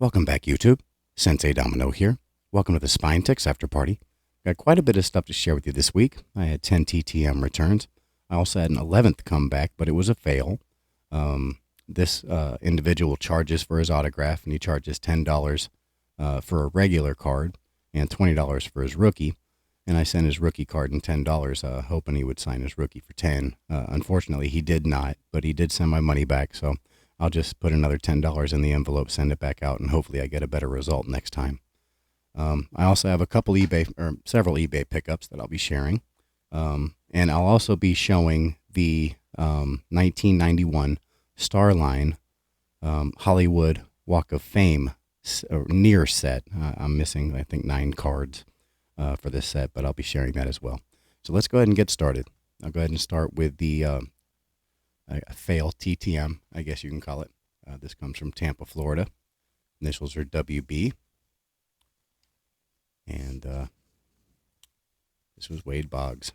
Welcome back, YouTube. Sensei Domino here. Welcome to the Spine Ticks After Party. Got quite a bit of stuff to share with you this week. I had 10 TTM returns. I also had an 11th comeback, but it was a fail. This individual charges for his autograph, and he charges $10 for a regular card and $20 for his rookie. And I sent his rookie card and $10, hoping he would sign his rookie for $10. Unfortunately, he did not, but he did send my money back, so I'll just put another $10 in the envelope, send it back out, and hopefully I get a better result next time. I also have a couple several eBay pickups that I'll be sharing. And I'll also be showing the 1991 Starline Hollywood Walk of Fame near set. I'm missing, I think, 9 cards for this set, but I'll be sharing that as well. So let's go ahead and get started. I'll go ahead and start with the a fail TTM, I guess you can call it. This comes from Tampa, Florida. Initials are WB. And this was Wade Boggs.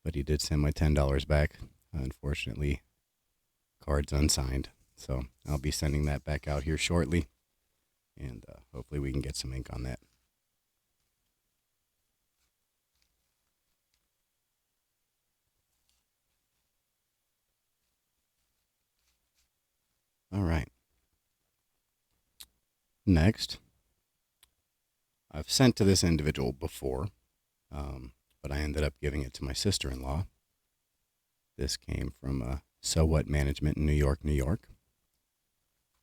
But he did send my $10 back. Unfortunately, card's unsigned. So I'll be sending that back out here shortly. And hopefully we can get some ink on that. All right. Next, I've sent to this individual before, but I ended up giving it to my sister-in-law. This came from So What Management in New York, New York.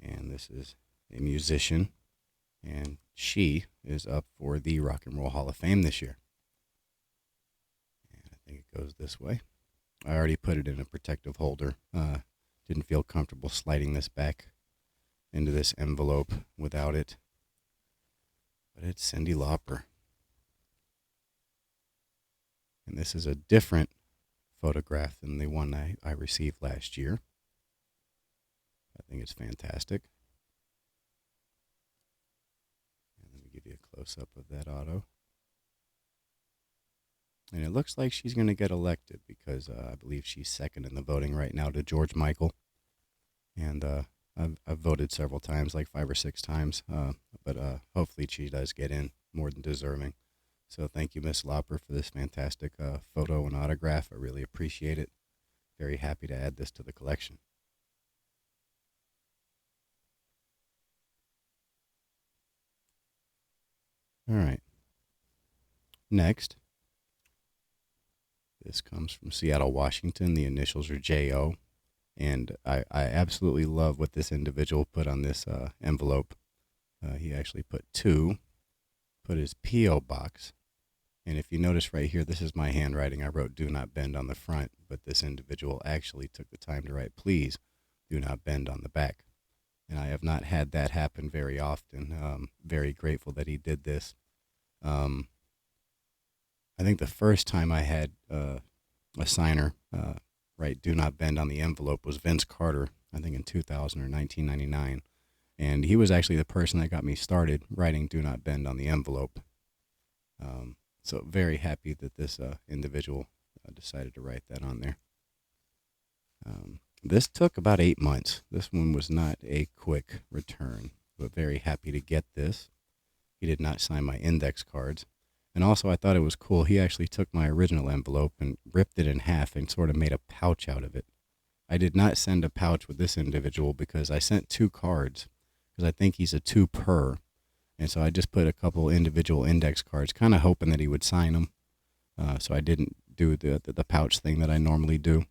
And this is a musician, and she is up for the Rock and Roll Hall of Fame this year. And I think it goes this way. I already put it in a protective holder. Didn't feel comfortable sliding this back into this envelope without it. But it's Cyndi Lauper. And this is a different photograph than the one I received last year. I think it's fantastic. And let me give you a close-up of that auto. And it looks like she's going to get elected because I believe she's second in the voting right now to George Michael. And I've voted several times, like 5 or 6 times, but hopefully she does get in, more than deserving. So thank you, Miss Lauper, for this fantastic photo and autograph. I really appreciate it. Very happy to add this to the collection. All right. Next, this comes from Seattle, Washington. The initials are J.O. And I absolutely love what this individual put on this envelope. He actually put 2, put his P.O. box. And if you notice right here, this is my handwriting. I wrote "Do Not Bend" on the front, but this individual actually took the time to write "Please do not bend" on the back. And I have not had that happen very often. Very grateful that he did this. I think the first time I had a signer write "Do Not Bend" on the envelope was Vince Carter, I think in 2000 or 1999. And he was actually the person that got me started writing "Do Not Bend" on the envelope. So very happy that this individual decided to write that on there. This took about 8 months. This one was not a quick return, but very happy to get this. He did not sign my index cards. And also, I thought it was cool. He actually took my original envelope and ripped it in half and sort of made a pouch out of it. I did not send a pouch with this individual because I sent 2 cards because I think he's a 2 per. And so I just put a couple individual index cards, kind of hoping that he would sign them. So I didn't do the pouch thing that I normally do.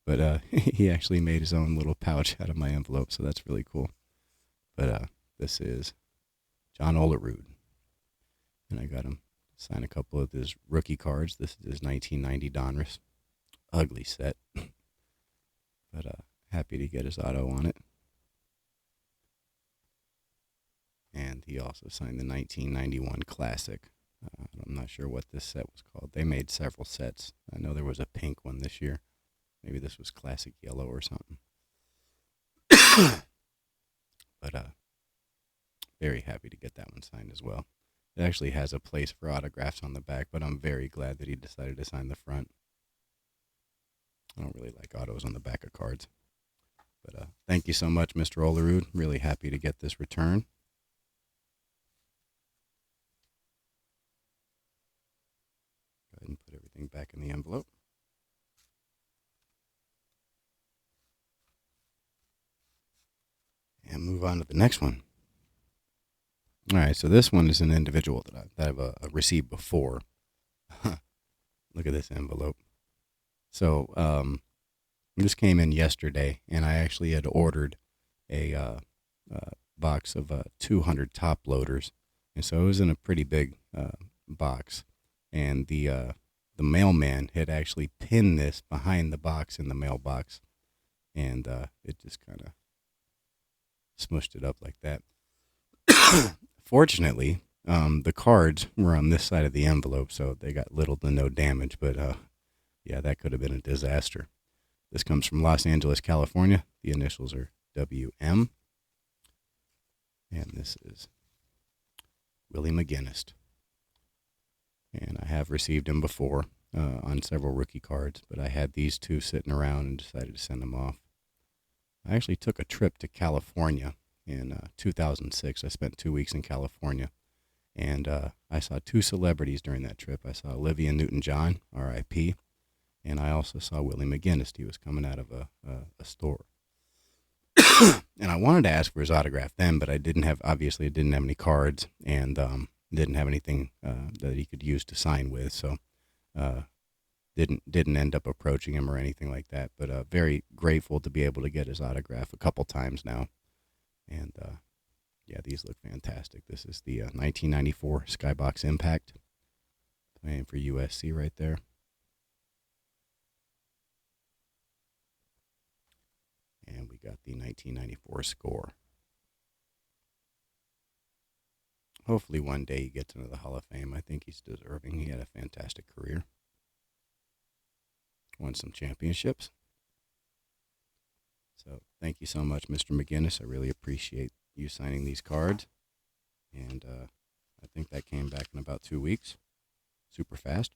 But he actually made his own little pouch out of my envelope, so that's really cool. But this is John Olerud. And I got him sign a couple of his rookie cards. This is his 1990 Donruss. Ugly set. But happy to get his auto on it. And he also signed the 1991 Classic. I'm not sure what this set was called. They made several sets. I know there was a pink one this year. Maybe this was Classic Yellow or something. But very happy to get that one signed as well. It actually has a place for autographs on the back, but I'm very glad that he decided to sign the front. I don't really like autos on the back of cards. But thank you so much, Mr. Olerud. Really happy to get this return. Go ahead and put everything back in the envelope. And move on to the next one. All right, so this one is an individual that I've received before. Look at this envelope. So this came in yesterday, and I actually had ordered a box of 200 top loaders, and so it was in a pretty big box. And the mailman had actually pinned this behind the box in the mailbox, and it just kind of smushed it up like that. Fortunately, the cards were on this side of the envelope, so they got little to no damage. But yeah, that could have been a disaster. This comes from Los Angeles, California. The initials are WM. And this is Willie McGinnis. And I have received him before on several rookie cards, but I had these two sitting around and decided to send them off. I actually took a trip to California in 2006. I spent 2 weeks in California, and I saw two celebrities during that trip. I saw Olivia Newton-John, R.I.P., and I also saw Willie McGinnis. He was coming out of a store. And I wanted to ask for his autograph then, but I didn't have any cards, and didn't have anything that he could use to sign with, so didn't end up approaching him or anything like that. But very grateful to be able to get his autograph a couple times now. And yeah, these look fantastic. This is the 1994 Skybox Impact, playing for USC right there. And we got the 1994 score. Hopefully one day he gets into the Hall of Fame. I think he's deserving. He had a fantastic career. Won some championships. So thank you so much, Mr. McGinnis. I really appreciate you signing these cards. And I think that came back in about 2 weeks. Super fast.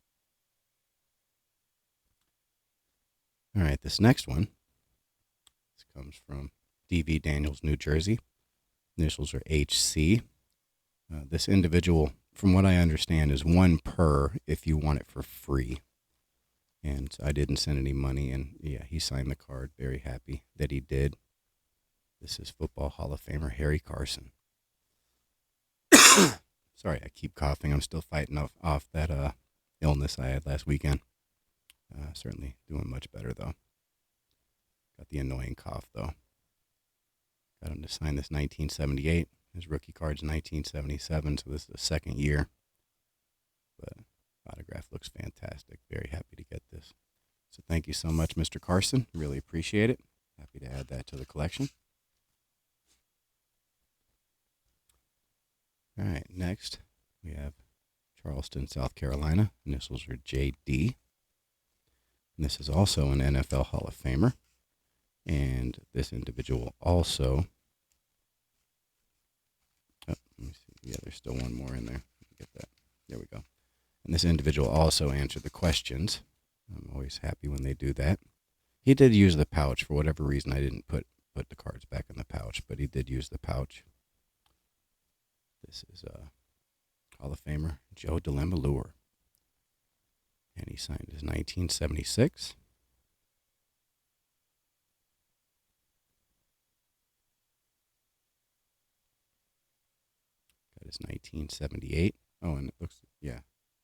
All right, this next one. This comes from D.V. Daniels, New Jersey. Initials are H.C. This individual, from what I understand, is one per if you want it for free. And I didn't send any money, and yeah, he signed the card. Very happy that he did. This is Football Hall of Famer Harry Carson. Sorry, I keep coughing. I'm still fighting off that illness I had last weekend. Certainly doing much better, though. Got the annoying cough, though. Got him to sign this 1978. His rookie card's 1977, so this is the second year. But autograph looks fantastic. Very happy to get this. So thank you so much, Mr. Carson. Really appreciate it. Happy to add that to the collection. All right, next we have Charleston, South Carolina. Initials are JD. And this is also an NFL Hall of Famer. And this individual also... Oh, let me see. Yeah, there's still one more in there. Get that. There we go. And this individual also answered the questions. I'm always happy when they do that. He did use the pouch. For whatever reason, I didn't put the cards back in the pouch, but he did use the pouch. This is Hall of Famer Joe DeLemelure. And he signed his 1976. Got his 1978. Oh, and it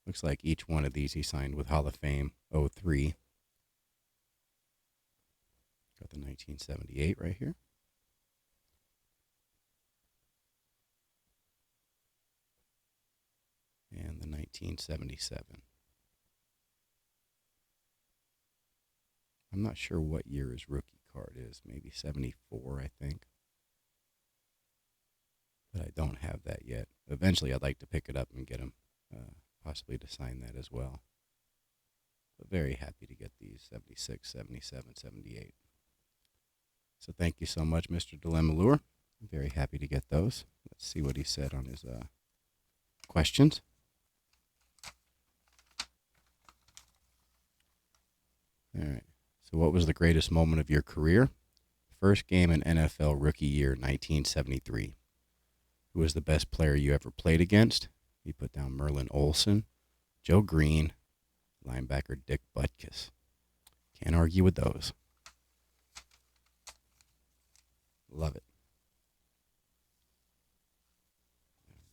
looks like each one of these he signed with Hall of Fame 03. Got the 1978 right here. And the 1977. I'm not sure what year his rookie card is. Maybe 74, I think. But I don't have that yet. Eventually, I'd like to pick it up and get him possibly to sign that as well. But very happy to get these 76, 77, 78. So thank you so much, Mr. DeLemelure. I'm very happy to get those. Let's see what he said on his questions. All right. So what was the greatest moment of your career? First game in NFL rookie year, 1973. Who was the best player you ever played against? He put down Merlin Olsen, Joe Green, linebacker Dick Butkus. Can't argue with those. Love it.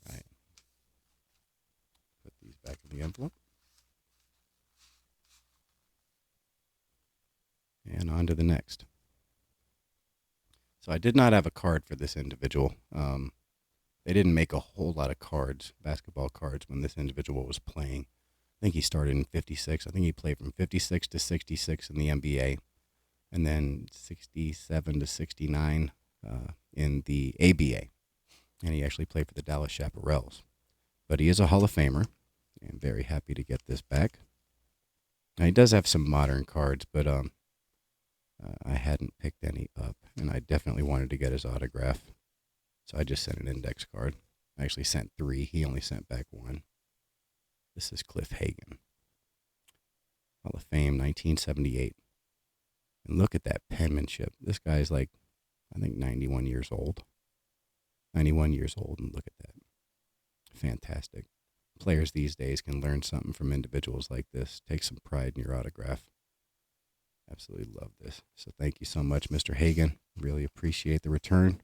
All right. Put these back in the envelope. And on to the next. So I did not have a card for this individual. They didn't make a whole lot of cards, basketball cards, when this individual was playing. I think he started in 56. I think he played from 56 to 66 in the NBA, and then 67 to 69 in the ABA. And he actually played for the Dallas Chaparrals. But he is a Hall of Famer, and very happy to get this back. Now, he does have some modern cards, but I hadn't picked any up, and I definitely wanted to get his autograph. So I just sent an index card. I actually sent 3. He only sent back 1. This is Cliff Hagan. Hall of Fame, 1978. And look at that penmanship. This guy's like, I think 91 years old. 91 years old, and look at that. Fantastic. Players these days can learn something from individuals like this. Take some pride in your autograph. Absolutely love this. So thank you so much, Mr. Hagan. Really appreciate the return.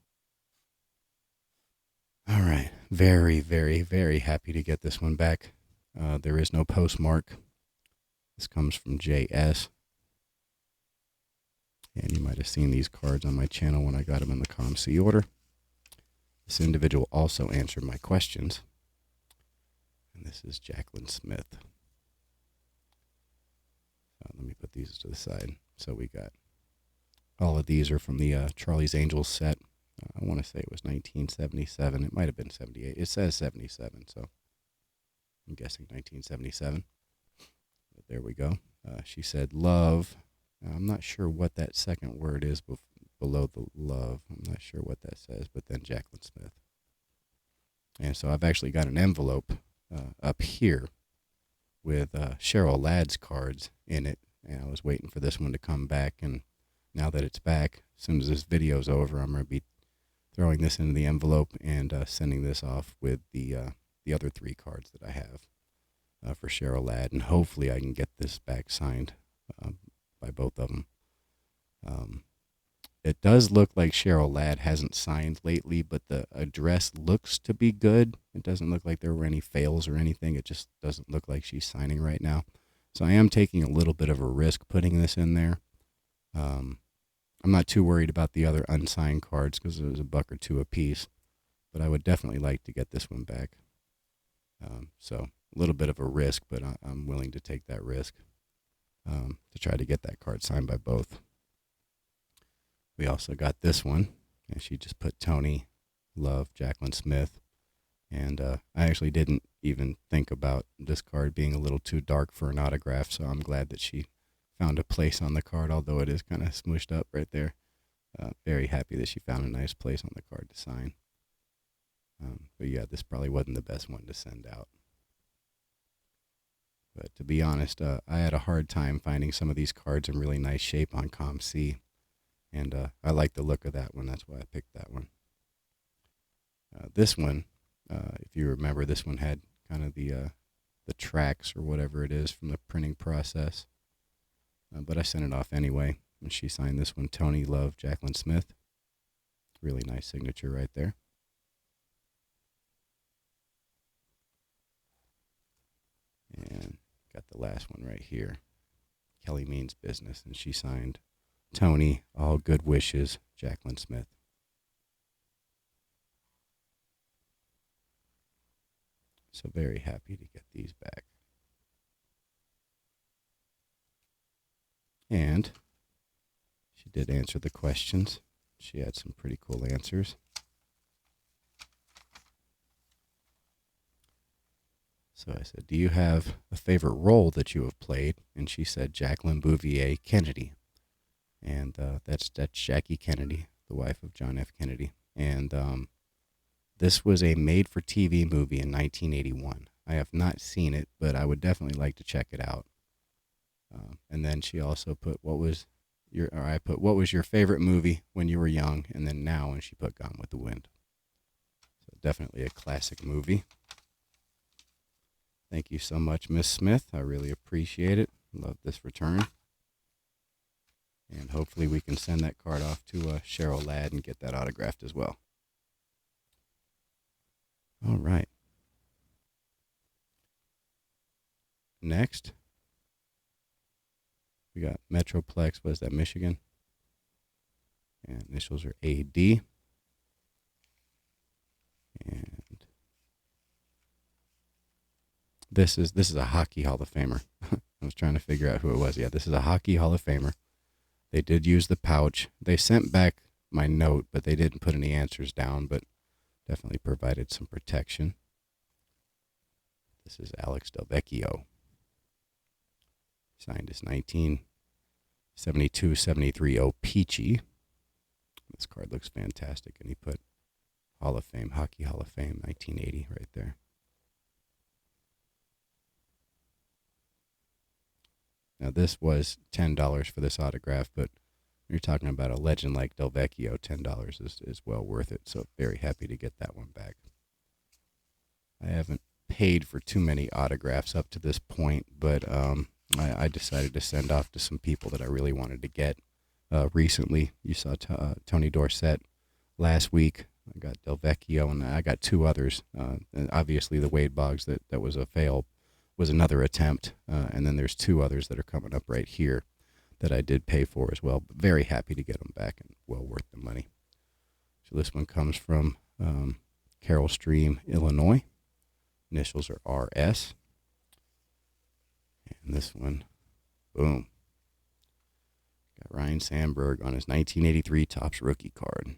All right. Very, very, very happy to get this one back. There is no postmark. This comes from JS. And you might have seen these cards on my channel when I got them in the ComC order. This individual also answered my questions. And this is Jacqueline Smith. Let me put these to the side. So we got all of these are from the Charlie's Angels set. I want to say it was 1977. It might have been 78. It says 77, so I'm guessing 1977. But there we go. She said love. I'm not sure what that second word is below the love. I'm not sure what that says, but then Jacqueline Smith. And so I've actually got an envelope up here with Cheryl Ladd's cards in it. And I was waiting for this one to come back, and now that it's back, as soon as this video's over, I'm going to be throwing this into the envelope and sending this off with the other 3 cards that I have for Cheryl Ladd, and hopefully I can get this back signed by both of them. It does look like Cheryl Ladd hasn't signed lately, but the address looks to be good. It doesn't look like there were any fails or anything. It just doesn't look like she's signing right now. So I am taking a little bit of a risk putting this in there. I'm not too worried about the other unsigned cards because it was $1 or $2 a piece, but I would definitely like to get this one back. So a little bit of a risk, but I'm willing to take that risk to try to get that card signed by both. We also got this one, and she just put Tony Love, Jacqueline Smith, and I actually didn't even think about this card being a little too dark for an autograph, so I'm glad that she found a place on the card, although it is kind of smooshed up right there. Very happy that she found a nice place on the card to sign. But yeah, this probably wasn't the best one to send out. But to be honest, I had a hard time finding some of these cards in really nice shape on ComC. And I like the look of that one. That's why I picked that one. This one, if you remember, this one had kind of the tracks or whatever it is from the printing process. But I sent it off anyway. And she signed this one, Tony Love, Jacqueline Smith. Really nice signature right there. And got the last one right here. Kelly Means Business. And she signed Tony, all good wishes, Jacqueline Smith. So very happy to get these back. And she did answer the questions. She had some pretty cool answers. So I said, do you have a favorite role that you have played? And she said, Jacqueline Bouvier Kennedy. And that's Jackie Kennedy, the wife of John F. Kennedy. And this was a made-for-TV movie in 1981. I have not seen it, but I would definitely like to check it out. And then she also put, what was or I put, what was your favorite movie when you were young? And then now, and she put Gone with the Wind. So definitely a classic movie. Thank you so much, Miss Smith. I really appreciate it. Love this return. And hopefully we can send that card off to Cheryl Ladd and get that autographed as well. All right. Next, we got Metroplex. What is that, Michigan? And initials are AD. And this is a Hockey Hall of Famer. I was trying to figure out who it was. Yeah, this is a Hockey Hall of Famer. They did use the pouch. They sent back my note, but they didn't put any answers down, but definitely provided some protection. This is Alex Delvecchio. Signed his 1972-73 O-Peachy. This card looks fantastic, and he put Hall of Fame, Hockey Hall of Fame, 1980 right there. Now, this was $10 for this autograph, but when you're talking about a legend like Delvecchio, $10 is well worth it, so very happy to get that one back. I haven't paid for too many autographs up to this point, but I decided to send off to some people that I really wanted to get recently. You saw Tony Dorsett last week. I got Delvecchio, and I got two others. And obviously, the Wade Boggs, that was a fail, was another attempt. And then there's two others that are coming up right here that I did pay for as well. But very happy to get them back and well worth the money. So this one comes from Carroll Stream, Illinois. Initials are RS. And this one, boom. Got Ryan Sandberg on his 1983 Topps rookie card.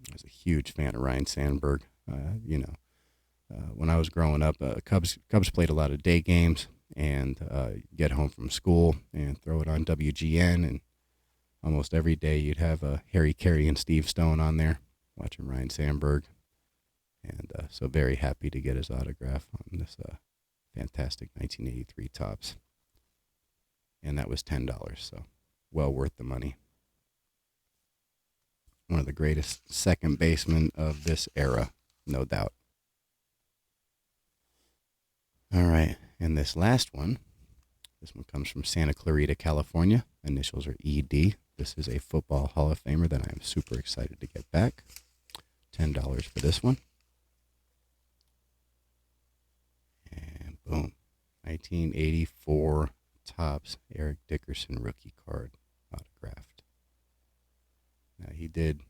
I was a huge fan of Ryan Sandberg. When I was growing up, Cubs played a lot of day games, and get home from school and throw it on WGN, and almost every day you'd have Harry Carey and Steve Stone on there watching Ryan Sandberg. And so very happy to get his autograph on this fantastic 1983 Topps. And that was $10, so well worth the money. One of the greatest second basemen of this era, no doubt. All right, and this last one, this one comes from Santa Clarita, California. Initials are ED. This is a Football Hall of Famer that I am super excited to get back. $10 for this one. And boom, 1984 Topps Eric Dickerson rookie card autographed. Now, he did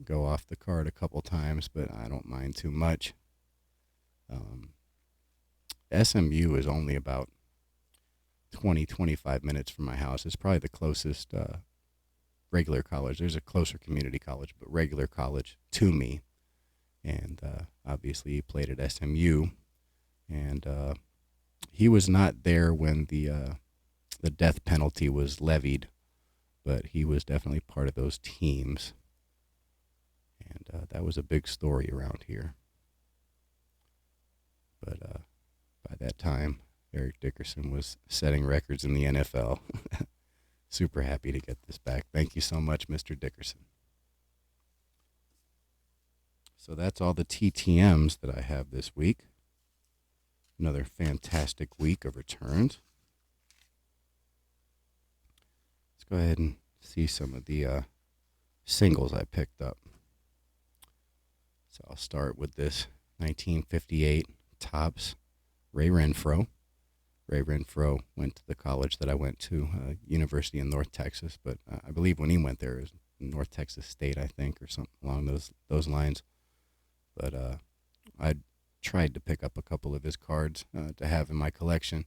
go off the card a couple times, but I don't mind too much. SMU is only about 20-25 minutes from my house. It's probably the closest regular college. There's a closer community college, but regular college to me. And obviously he played at SMU. And he was not there when the death penalty was levied, but he was definitely part of those teams. And that was a big story around here. But by that time, Eric Dickerson was setting records in the NFL. Super happy to get this back. Thank you so much, Mr. Dickerson. So that's all the TTMs that I have this week. Another fantastic week of returns. Let's go ahead and see some of the singles I picked up. So I'll start with this 1958 Topps Ray Renfro. Ray Renfro went to the college that I went to, University in North Texas, but I believe when he went there, it was North Texas State, I think, or something along those lines. But I tried to pick up a couple of his cards to have in my collection,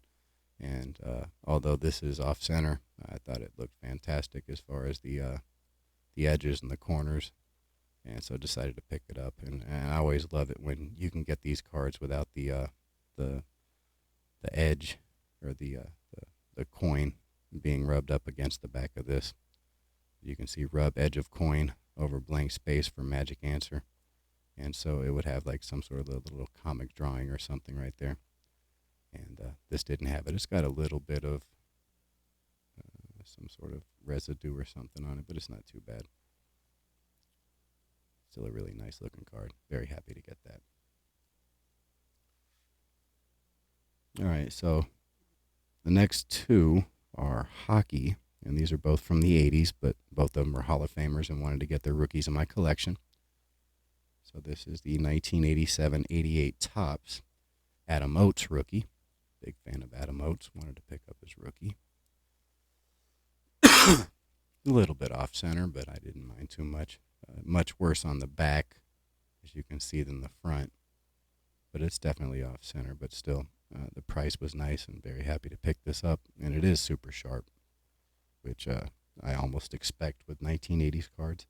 and although this is off-center, I thought it looked fantastic as far as the edges and the corners, and so decided to pick it up. And I always love it when you can get these cards without the edge or the coin being rubbed up against the back of this. You can see rub edge of coin over blank space for magic answer. And so it would have like some sort of a little comic drawing or something right there. And this didn't have it. It's got a little bit of some sort of residue or something on it, but it's not too bad. Still a really nice looking card. Very happy to get that. All right, so the next two are hockey, and these are both from the 80s, but both of them are Hall of Famers and wanted to get their rookies in my collection. So this is the 1987-88 Topps Adam Oates rookie. Big fan of Adam Oates. Wanted to pick up his rookie. A little bit off center, but I didn't mind too much. Much worse on the back, as you can see, than the front. But it's definitely off center, but still, the price was nice and very happy to pick this up. And it is super sharp, which I almost expect with 1980s cards.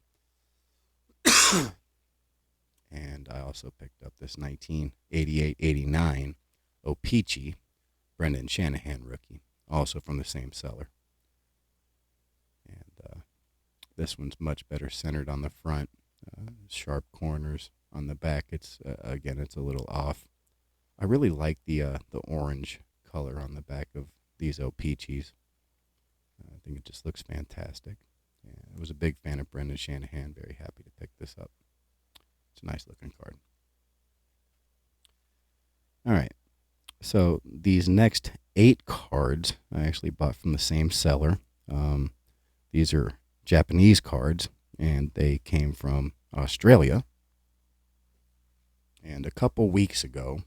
And I also picked up this 1988-89 O-Pee-Chee Brendan Shanahan rookie, also from the same seller. And this one's much better centered on the front, sharp corners. On the back, it's again, it's a little off. I really like the orange color on the back of these O-Pee-Chees. I think it just looks fantastic. And I was a big fan of Brendan Shanahan. Very happy to pick this up. It's a nice looking card. All right. So these next 8 cards I actually bought from the same seller. These are Japanese cards, and they came from Australia. And a couple weeks ago,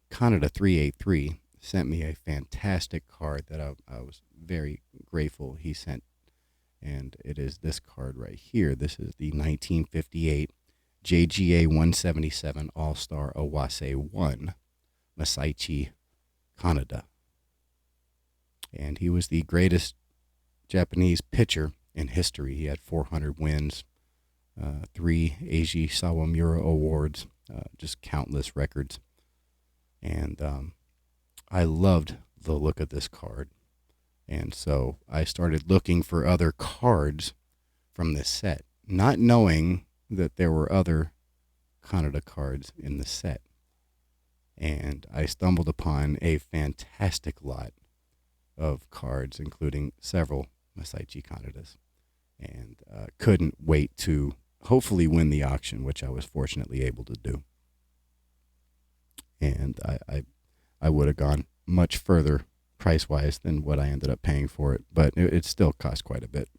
Canada 383 sent me a fantastic card that I was very grateful he sent. And it is this card right here. This is the 1958 JGA 177 All-Star Owase 1 Masaichi Kaneda. And he was the greatest Japanese pitcher in history. He had 400 wins, 3 Eiji Sawamura awards, just countless records. And I loved the look of this card. And so I started looking for other cards from this set, not knowing that there were other Kaneda cards in the set. And I stumbled upon a fantastic lot of cards, including several Masaichi Kanedas, and couldn't wait to hopefully win the auction, which I was fortunately able to do. And I would have gone much further price-wise than what I ended up paying for it, but it still cost quite a bit.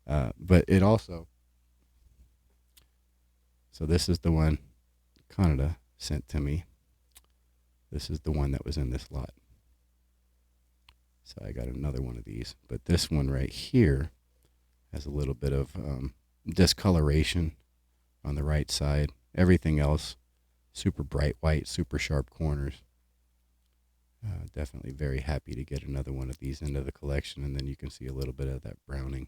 But it also... So this is the one Kaneda sent to me. This is the one that was in this lot. So I got another one of these. But this one right here has a little bit of discoloration on the right side. Everything else, super bright white, super sharp corners. Definitely very happy to get another one of these into the collection. And then you can see a little bit of that browning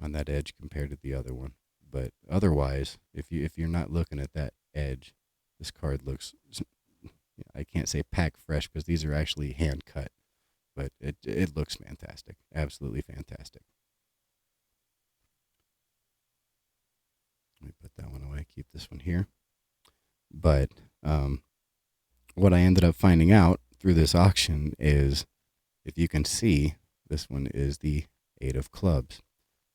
on that edge compared to the other one. But otherwise, if you're not looking at that edge, this card looks, I can't say pack fresh because these are actually hand cut, but it looks fantastic, absolutely fantastic. Let me put that one away, keep this one here. But what I ended up finding out through this auction is, if you can see, this one is the 8 of clubs.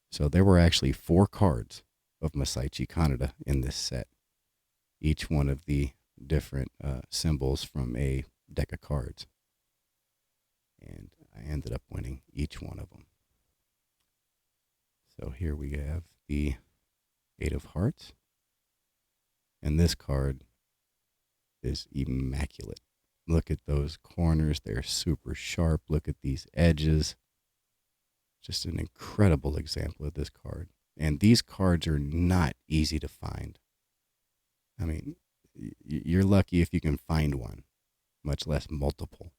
So there were actually 4 cards of Masaichi Kaneda in this set. Each one of the different symbols from a deck of cards. And I ended up winning each one of them. So here we have the 8 of hearts. And this card is immaculate. Look at those corners. They're super sharp. Look at these edges. Just an incredible example of this card. And these cards are not easy to find. I mean, you're lucky if you can find one, much less multiple.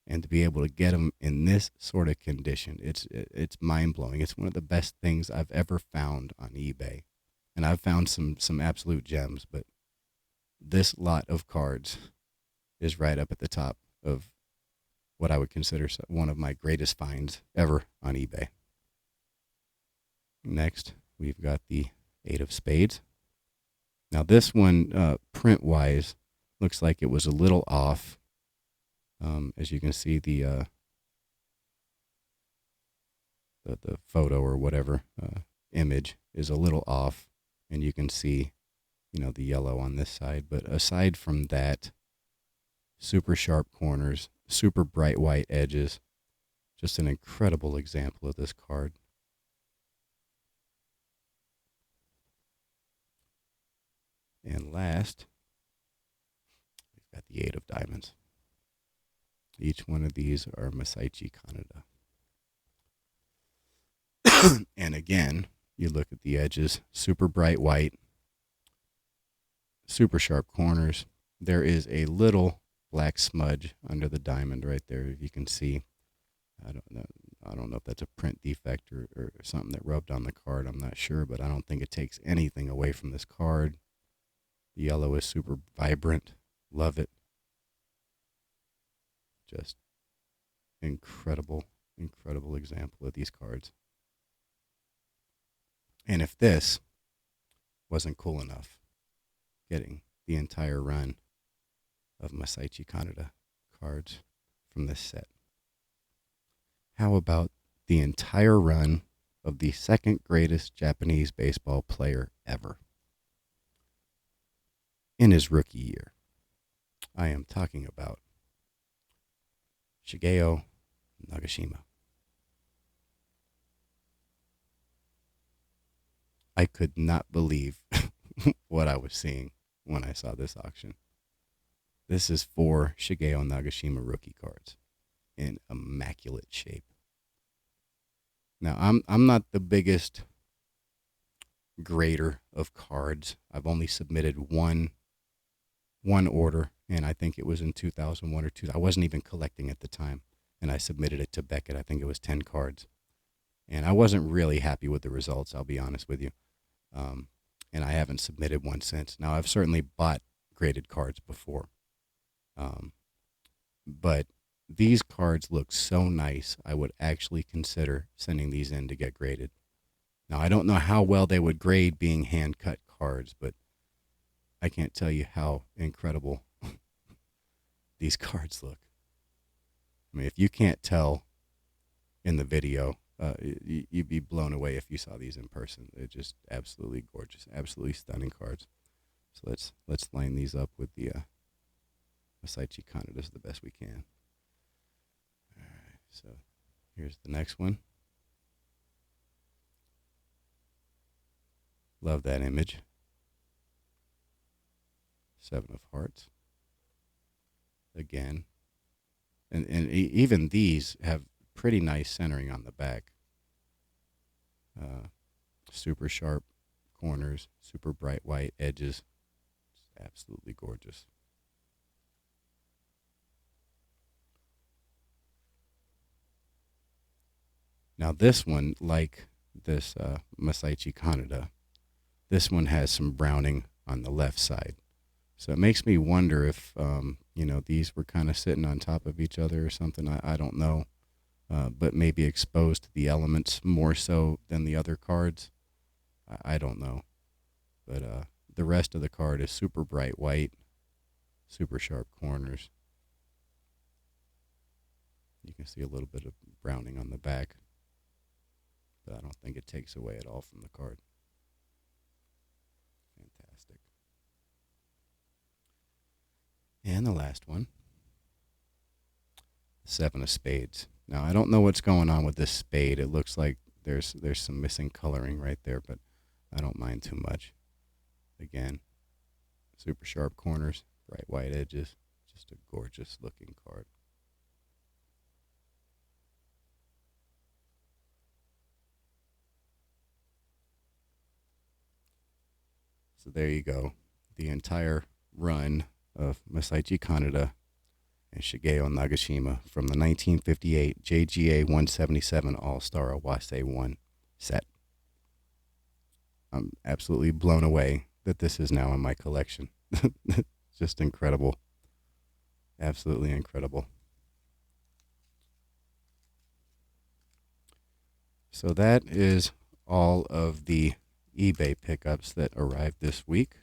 And to be able to get them in this sort of condition, it's mind-blowing. It's one of the best things I've ever found on eBay. And I've found some absolute gems, but this lot of cards is right up at the top of what I would consider one of my greatest finds ever on eBay. Next, we've got the 8 of spades. Now this one, print-wise, looks like it was a little off. As you can see, the the photo or whatever image is a little off, and you can see, the yellow on this side. But aside from that, super sharp corners, super bright white edges, just an incredible example of this card. And last, we've got the 8 of diamonds. Each one of these are Masaichi Kaneda. And again, you look at the edges, super bright white, super sharp corners. There is a little black smudge under the diamond right there, if you can see. I don't know if that's a print defect or something that rubbed on the card. I'm not sure, but I don't think it takes anything away from this card. The yellow is super vibrant. Love it. Just incredible, incredible example of these cards. And if this wasn't cool enough, getting the entire run of Masaichi Kaneda cards from this set, how about the entire run of the second greatest Japanese baseball player ever in his rookie year? I am talking about Shigeo Nagashima. I could not believe what I was seeing when I saw this auction. This is 4 Shigeo Nagashima rookie cards in immaculate shape. Now, I'm not the biggest grader of cards. I've only submitted one order, and I think it was in 2001 or 2. I wasn't even collecting at the time, and I submitted it to Beckett. I think it was 10 cards. And I wasn't really happy with the results, I'll be honest with you. And I haven't submitted one since. Now, I've certainly bought graded cards before. But these cards look so nice, I would actually consider sending these in to get graded. Now, I don't know how well they would grade being hand-cut cards, but I can't tell you how incredible these cards look. I mean, if you can't tell in the video, you'd be blown away if you saw these in person. They're just absolutely gorgeous, absolutely stunning cards. So let's line these up with the Masaichi Kaneda the best we can. All right, so here's the next one. Love that image. 7 of Hearts. Again. And even these have pretty nice centering on the back. Super sharp corners, super bright white edges. Just absolutely gorgeous. Now this one, like this Masaichi Kaneda, this one has some browning on the left side. So it makes me wonder if, these were kind of sitting on top of each other or something. I don't know. But maybe exposed to the elements more so than the other cards. I don't know. But the rest of the card is super bright white, super sharp corners. You can see a little bit of browning on the back, but I don't think it takes away at all from the card. Fantastic. And the last one, 7 of Spades. Now, I don't know what's going on with this spade. It looks like there's some missing coloring right there, but I don't mind too much. Again, super sharp corners, bright white edges, just a gorgeous looking card. So there you go. The entire run of Masaichi Kaneda and Shigeo Nagashima from the 1958 JGA 177 All-Star Awase 1 set. I'm absolutely blown away that this is now in my collection. Just incredible. Absolutely incredible. So that is all of the eBay pickups that arrived this week,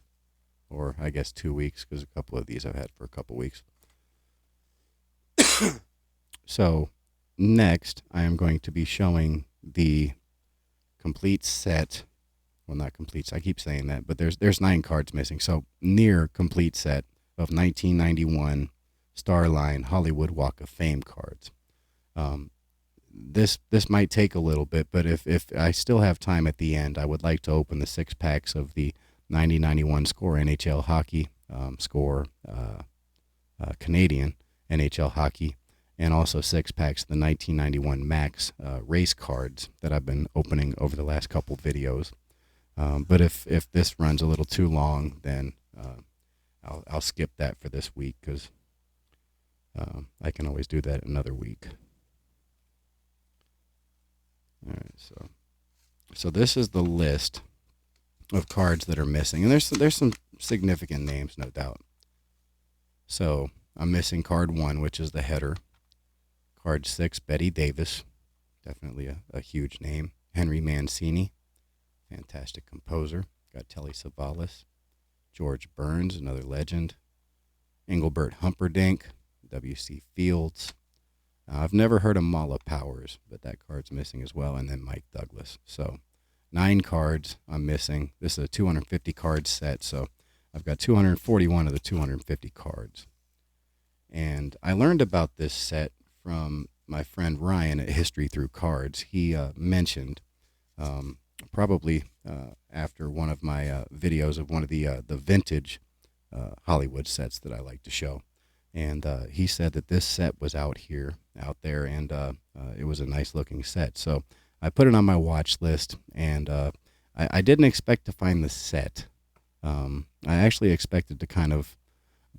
or I guess 2 weeks, because a couple of these I've had for a couple weeks. So next, I am going to be showing the complete set. Well, not complete. I keep saying that, but there's 9 cards missing. So near complete set of 1991 Starline Hollywood Walk of Fame cards. Um, this might take a little bit, but if I still have time at the end, I would like to open the 6 packs of the 9091 Score NHL Hockey Score Canadian NHL Hockey, and also 6 packs of the 1991 Max race cards that I've been opening over the last couple videos. But if this runs a little too long, then I'll skip that for this week, because I can always do that another week. All right, so this is the list of cards that are missing, and there's some significant names, no doubt. So I'm missing card 1, which is the header. Card 6, Betty Davis, definitely a huge name. Henry Mancini, fantastic composer. Got Telly Savalas, George Burns, another legend. Engelbert Humperdinck, W.C. Fields. I've never heard of Mala Powers, but that card's missing as well. And then Mike Douglas. So 9 cards I'm missing. This is a 250 card set, so I've got 241 of the 250 cards. And I learned about this set from my friend Ryan at History Through Cards. He mentioned, probably after one of my videos of one of the vintage Hollywood sets that I like to show. And he said that this set was out there, and it was a nice looking set. So I put it on my watch list, and I didn't expect to find the set. I actually expected to kind of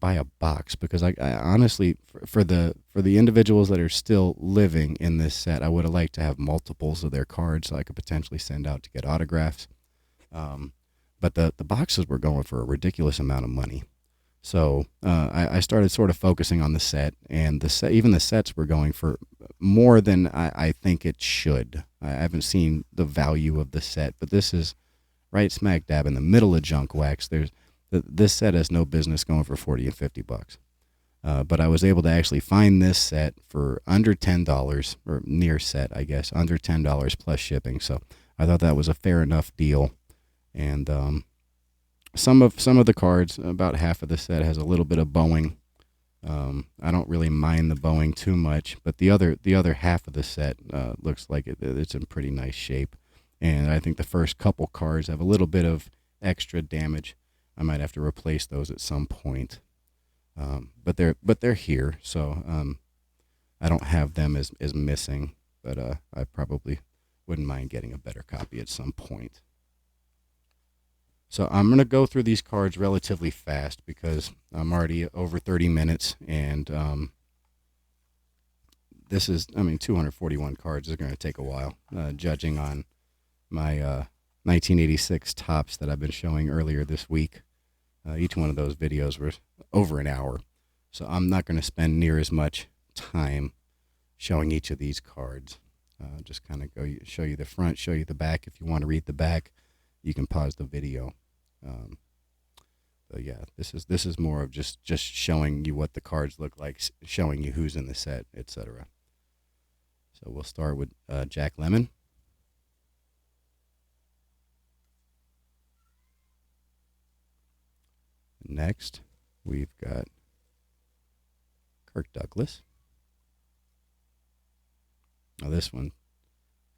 buy a box, because I honestly, for the individuals that are still living in this set, I would have liked to have multiples of their cards so I could potentially send out to get autographs. But the boxes were going for a ridiculous amount of money. So I started sort of focusing on the set, and even the sets were going for more than I think it should. I haven't seen the value of the set, but this is right smack dab in the middle of junk wax. This set has no business going for $40 and $50. But I was able to actually find this set for under $10, or near set, I guess, under $10 plus shipping. So I thought that was a fair enough deal. And some of the cards, about half of the set, has a little bit of bowing. I don't really mind the bowing too much, but the other half of the set looks like it's in pretty nice shape. And I think the first couple cards have a little bit of extra damage. I might have to replace those at some point. But they're here, so I don't have them as missing. But I probably wouldn't mind getting a better copy at some point. So I'm going to go through these cards relatively fast, because I'm already over 30 minutes, and this is, 241 cards is going to take a while, judging on my 1986 tops that I've been showing earlier this week. Each one of those videos was over an hour, so I'm not going to spend near as much time showing each of these cards. Just kind of show you the front, show you the back. If you want to read the back, you can pause the video. So yeah, this is more of just showing you what the cards look like, showing you who's in the set, etc. So we'll start with Jack Lemmon. Next, we've got Kirk Douglas. Now this one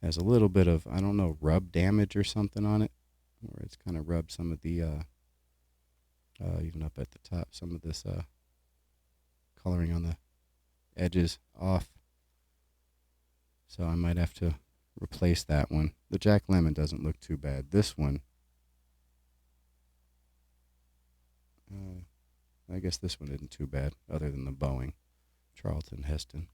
has a little bit of, I don't know, rub damage or something on it, where it's kind of rubbed some of the, even up at the top, some of this coloring on the edges off. So I might have to replace that one. The Jack Lemmon doesn't look too bad. This one, I guess this one isn't too bad, other than the bowing. Charlton Heston.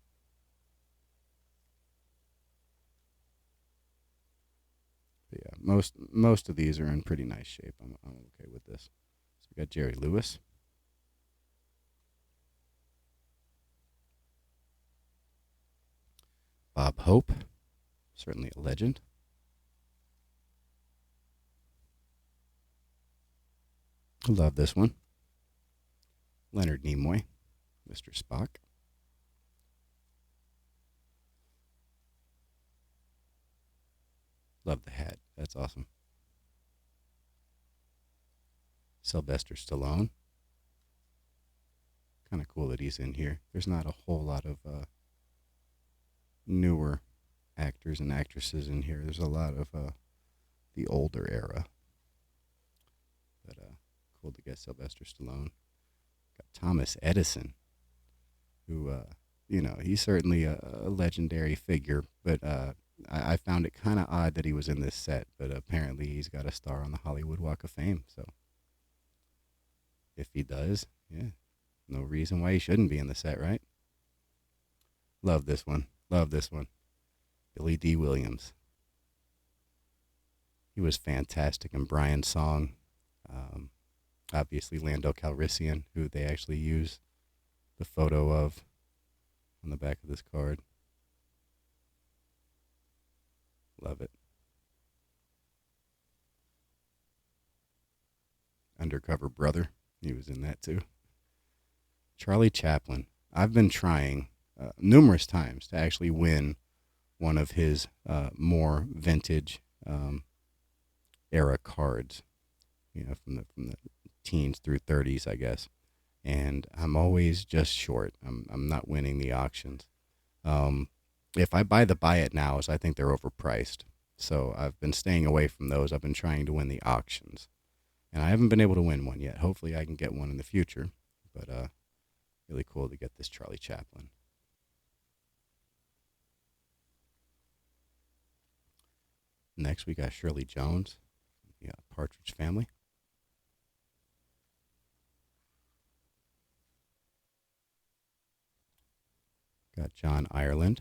But yeah, most of these are in pretty nice shape. I'm okay with this. So we got Jerry Lewis. Bob Hope, certainly a legend. I love this one. Leonard Nimoy, Mr. Spock. Love the hat. That's awesome. Sylvester Stallone. Kind of cool that he's in here. There's not a whole lot of newer actors and actresses in here. There's a lot of the older era. But cool to get Sylvester Stallone. Got Thomas Edison, who, he's certainly a legendary figure, but I found it kind of odd that he was in this set, but apparently he's got a star on the Hollywood Walk of Fame. So if he does, yeah, no reason why he shouldn't be in the set, right? Love this one. Love this one. Billy D. Williams. He was fantastic in Brian's song. Obviously, Lando Calrissian, who they actually use the photo of on the back of this card. Love it. Undercover Brother. He was in that too. Charlie Chaplin. I've been trying numerous times to actually win one of his more vintage era cards, from the teens through 30s, I guess. And I'm always just short. I'm not winning the auctions. If I buy it nows, I think they're overpriced. So I've been staying away from those. I've been trying to win the auctions, and I haven't been able to win one yet. Hopefully, I can get one in the future. But really cool to get this Charlie Chaplin. Next, we got Shirley Jones, the Partridge Family. Got John Ireland.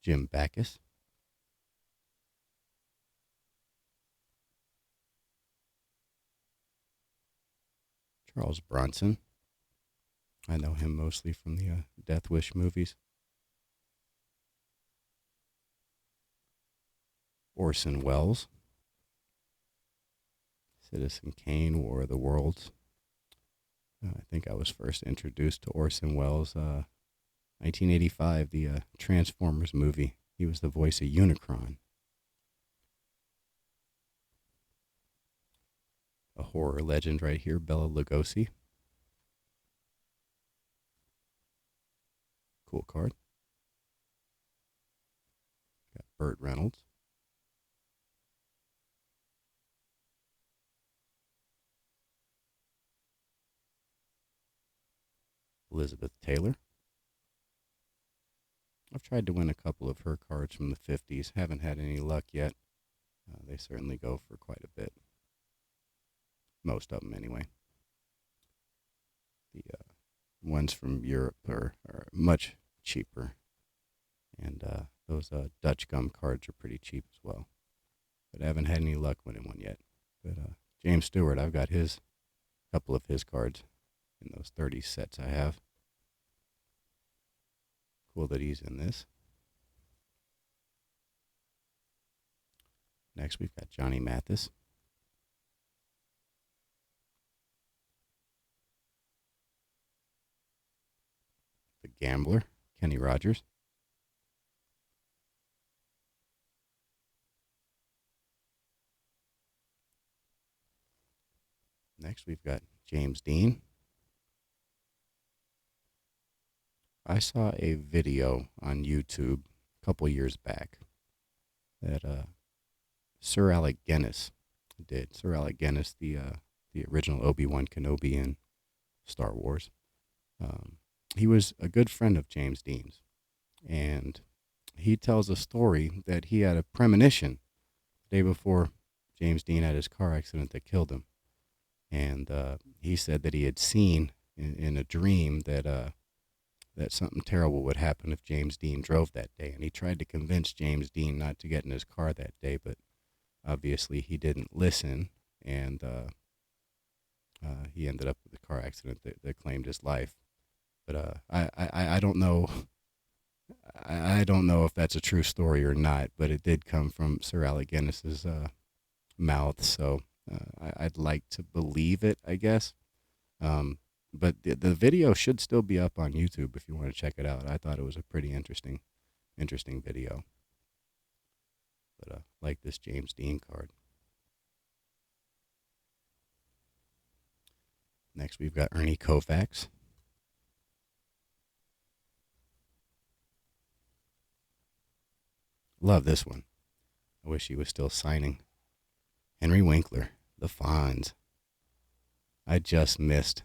Jim Backus. Charles Bronson. I know him mostly from the Death Wish movies. Orson Welles. Citizen Kane, War of the Worlds. I think I was first introduced to Orson Welles, 1985, the Transformers movie. He was the voice of Unicron. A horror legend right here, Bela Lugosi. Cool card. Got Burt Reynolds. Elizabeth Taylor. I've tried to win a couple of her cards from the 50s. Haven't had any luck yet. They certainly go for quite a bit. Most of them, anyway. The ones from Europe are much cheaper. And those Dutch gum cards are pretty cheap as well. But I haven't had any luck winning one yet. But James Stewart, I've got a couple of his cards in those 30 sets I have. Cool that he's in this. Next, we've got Johnny Mathis. The Gambler, Kenny Rogers. Next, we've got James Dean. I saw a video on YouTube a couple years back that Sir Alec Guinness did. Sir Alec Guinness, the original Obi-Wan Kenobi in Star Wars. He was a good friend of James Dean's, and he tells a story that he had a premonition the day before James Dean had his car accident that killed him. And he said that he had seen in a dream that something terrible would happen if James Dean drove that day. And he tried to convince James Dean not to get in his car that day, but obviously he didn't listen, and he ended up with a car accident that claimed his life. But I don't know. I don't know if that's a true story or not, but it did come from Sir Alec Guinness's mouth, so I'd like to believe it, I guess. But the video should still be up on YouTube if you want to check it out. I thought it was a pretty interesting video. But like this James Dean card. Next, we've got Ernie Koufax. Love this one. I wish he was still signing. Henry Winkler, the Fonz. I just missed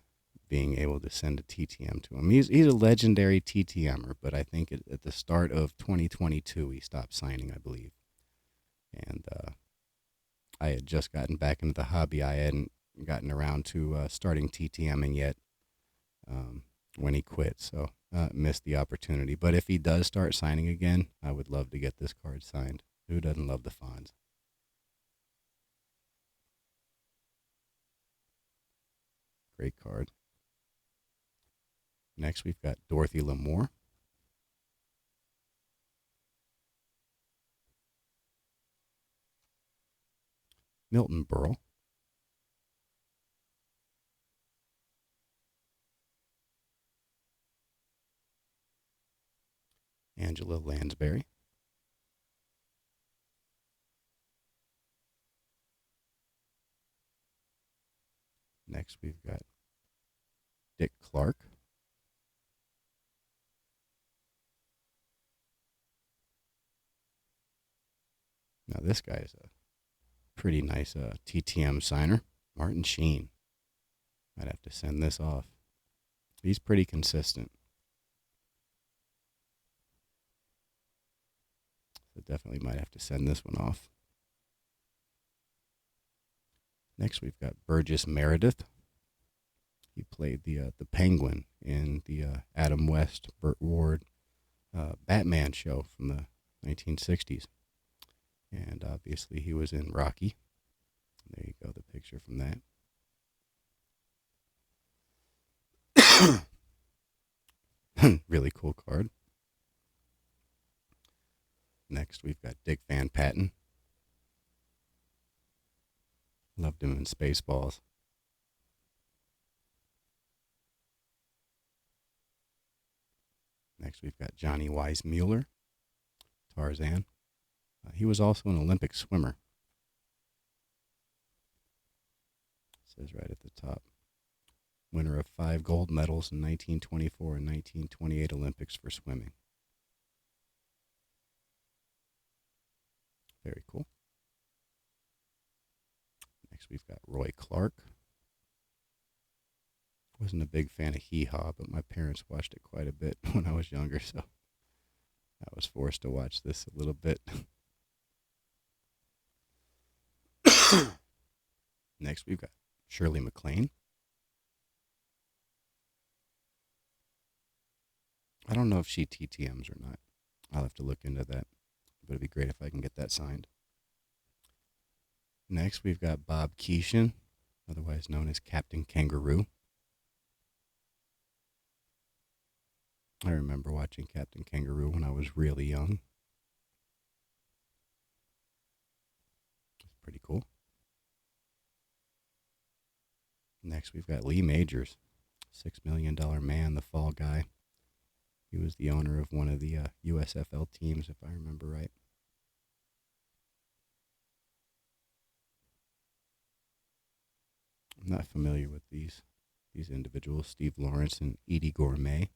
being able to send a TTM to him. He's a legendary TTMer, but I think at the start of 2022 he stopped signing, I believe. And I had just gotten back into the hobby. I hadn't gotten around to starting TTMing yet when he quit, so missed the opportunity. But if he does start signing again, I would love to get this card signed. Who doesn't love the Fonz? Great card. Next, we've got Dorothy Lamour. Milton Berle. Angela Lansbury. Next, we've got Dick Clark. Now, this guy is a pretty nice TTM signer. Martin Sheen. I'd have to send this off. He's pretty consistent. So definitely might have to send this one off. Next, we've got Burgess Meredith. He played the Penguin in the Adam West, Burt Ward Batman show from the 1960s. And obviously he was in Rocky. There you go, the picture from that. Really cool card. Next, we've got Dick Van Patten. Loved him in Spaceballs. Next, we've got Johnny Weissmuller, Tarzan. He was also an Olympic swimmer. It says right at the top. Winner of 5 gold medals in 1924 and 1928 Olympics for swimming. Very cool. Next, we've got Roy Clark. Wasn't a big fan of Hee Haw, but my parents watched it quite a bit when I was younger, so I was forced to watch this a little bit. Next, we've got Shirley MacLaine. I don't know if she TTMs or not. I'll have to look into that, but it'd be great if I can get that signed. Next, we've got Bob Keeshan, otherwise known as Captain Kangaroo. I remember watching Captain Kangaroo when I was really young. It's pretty cool. Next, we've got Lee Majors, $6 Million Man, the fall guy. He was the owner of one of the USFL teams, if I remember right. I'm not familiar with these individuals, Steve Lawrence and Edie Gourmet.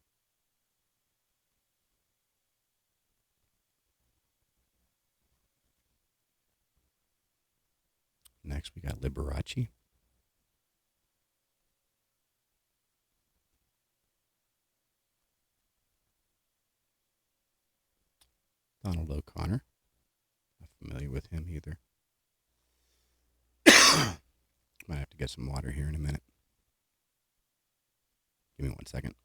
Next, we got Liberace. Donald O'Connor. Not familiar with him either. Might have to get some water here in a minute. Give me 1 second.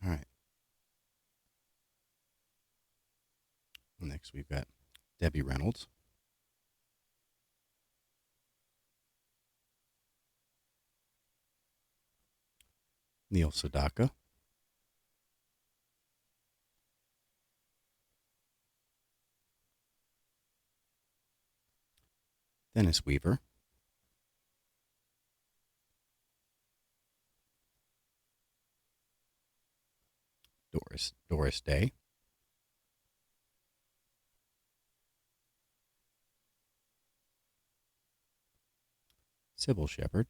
All right. Next, we've got Debbie Reynolds. Neil Sedaka. Dennis Weaver, Doris Day, Sybil Shepherd,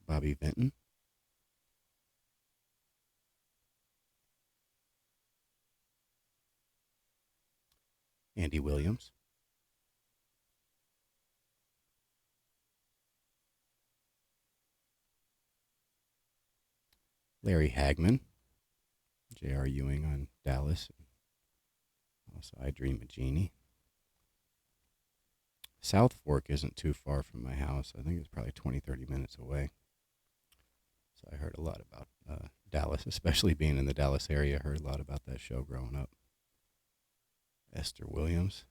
Bobby Vinton, Andy Williams, Larry Hagman, J.R. Ewing on Dallas, also I Dream of Jeannie. South Fork isn't too far from my house. I think it's probably 20, 30 minutes away. So I heard a lot about Dallas, especially being in the Dallas area. I heard a lot about that show growing up. Esther Williams,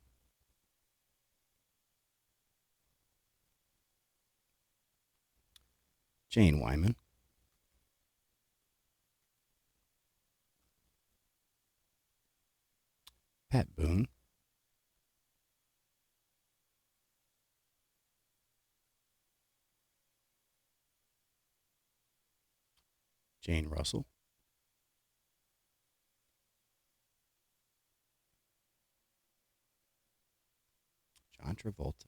Jane Wyman, Pat Boone, Jane Russell, John Travolta.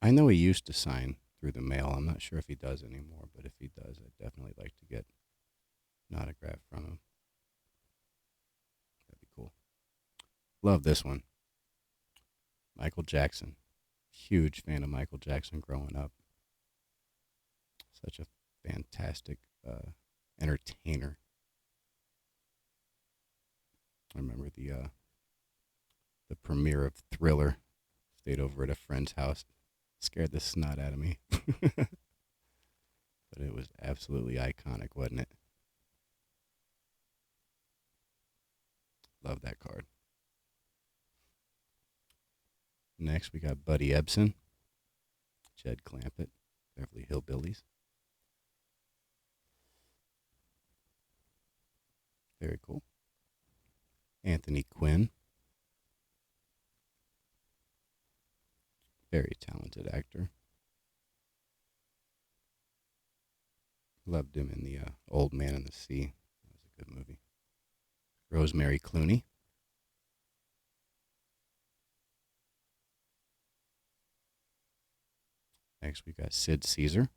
I know he used to sign through the mail. I'm not sure if he does anymore, but if he does, I'd definitely like to get an autograph from him. That'd be cool. Love this one. Michael Jackson. Huge fan of Michael Jackson growing up. Such a fantastic entertainer. I remember the premiere of Thriller. Stayed over at a friend's house. Scared the snot out of me. But it was absolutely iconic, wasn't it? Love that card. Next, we got Buddy Ebsen, Jed Clampett, Beverly Hillbillies. Very cool. Anthony Quinn, very talented actor. Loved him in the Old Man and the Sea. That was a good movie. Rosemary Clooney. Next, we got Sid Caesar.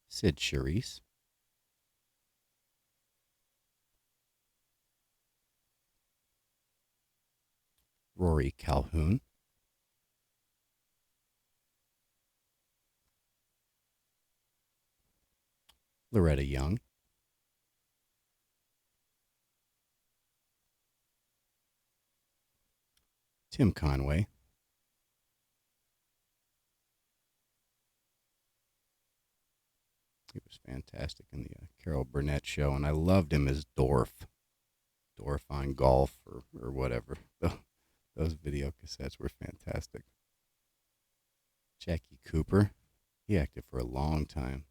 Sid Charisse. Rory Calhoun. Loretta Young. Tim Conway. He was fantastic in the Carol Burnett show, and I loved him as Dorf. Dorf on Golf or whatever. Those video cassettes were fantastic. Jackie Cooper. He acted for a long time.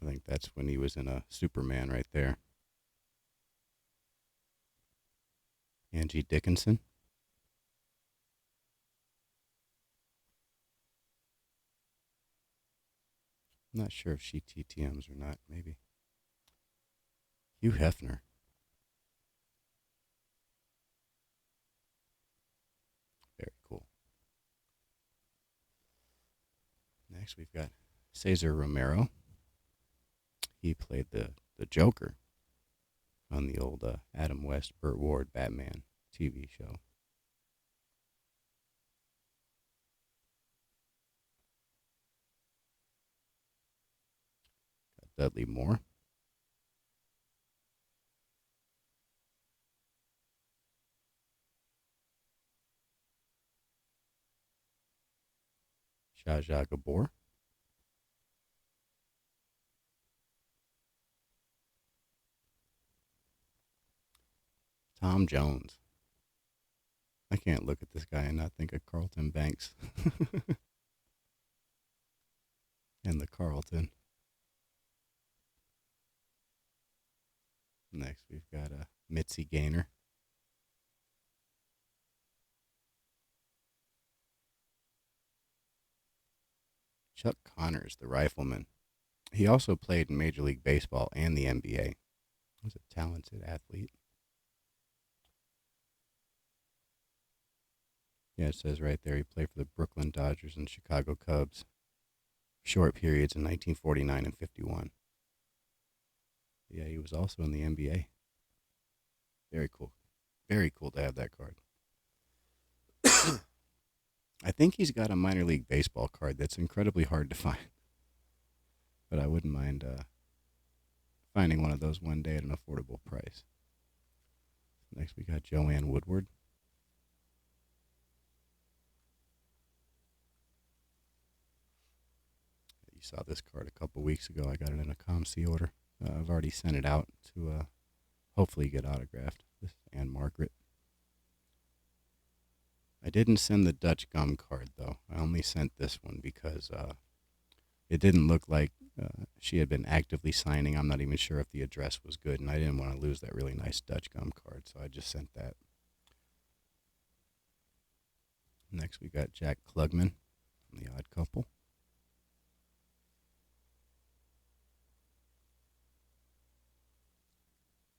I think that's when he was in a Superman right there. Angie Dickinson. I'm not sure if she TTMs or not, maybe. Hugh Hefner. Very cool. Next, we've got Cesar Romero. He played the Joker on the old Adam West, Burt Ward Batman TV show. Got Dudley Moore. Zsa Zsa Gabor. Tom Jones. I can't look at this guy and not think of Carlton Banks and the Carlton. Next, we've got a Mitzi Gaynor. Chuck Connors, the rifleman. He also played in Major League Baseball and the NBA. He was a talented athlete. Yeah, it says right there he played for the Brooklyn Dodgers and Chicago Cubs. Short periods in 1949 and 51. Yeah, he was also in the NBA. Very cool. Very cool to have that card. I think he's got a minor league baseball card that's incredibly hard to find. But I wouldn't mind finding one of those one day at an affordable price. Next, we got Joanne Woodward. You saw this card a couple weeks ago. I got it in a ComC order. I've already sent it out to hopefully get autographed. This is Anne Margaret. I didn't send the Dutch gum card, though. I only sent this one because it didn't look like she had been actively signing. I'm not even sure if the address was good, and I didn't want to lose that really nice Dutch gum card, so I just sent that. Next, we got Jack Klugman from The Odd Couple.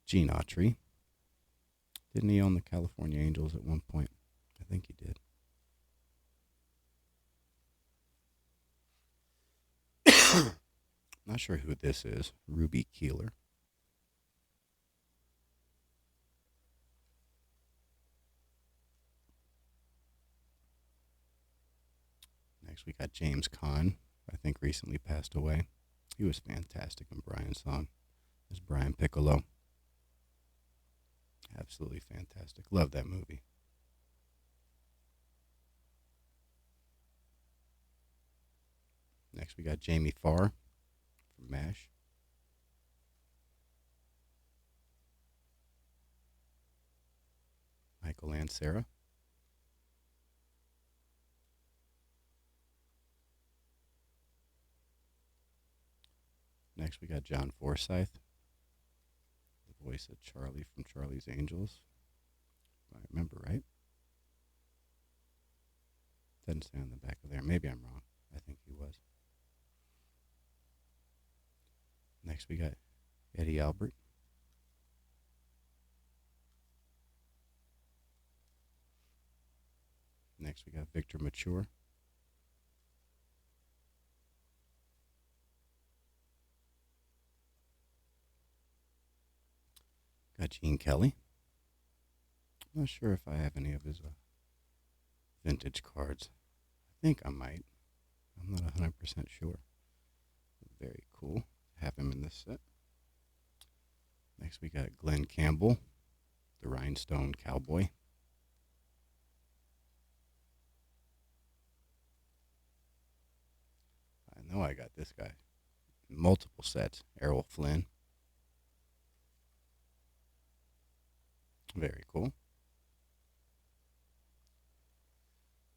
Gene Autry. Didn't he own the California Angels at one point? I think he did. Not sure who this is. Ruby Keeler. Next, we got James Caan. I think recently passed away. He was fantastic in Brian's song. As Brian Piccolo. Absolutely fantastic. Love that movie. Next, we got Jamie Farr from MASH. Michael Ansara. Next, we got John Forsythe, the voice of Charlie from Charlie's Angels. If I remember right. Doesn't say on the back of there. Maybe I'm wrong. I think he was. Next, we got Eddie Albert. Next, we got Victor Mature. Got Gene Kelly. I'm not sure if I have any of his vintage cards. I think I might. I'm not 100% sure. Very cool. Have him in this set. Next, we got Glenn Campbell, the Rhinestone Cowboy. I know I got this guy. Multiple sets. Errol Flynn. Very cool.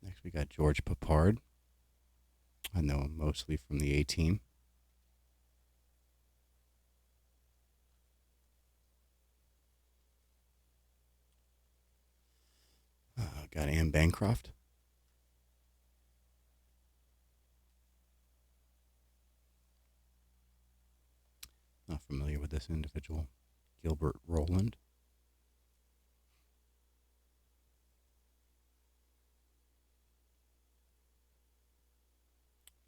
Next, we got George Papard. I know him mostly from the A-Team. Got Anne Bancroft. Not familiar with this individual. Gilbert Roland.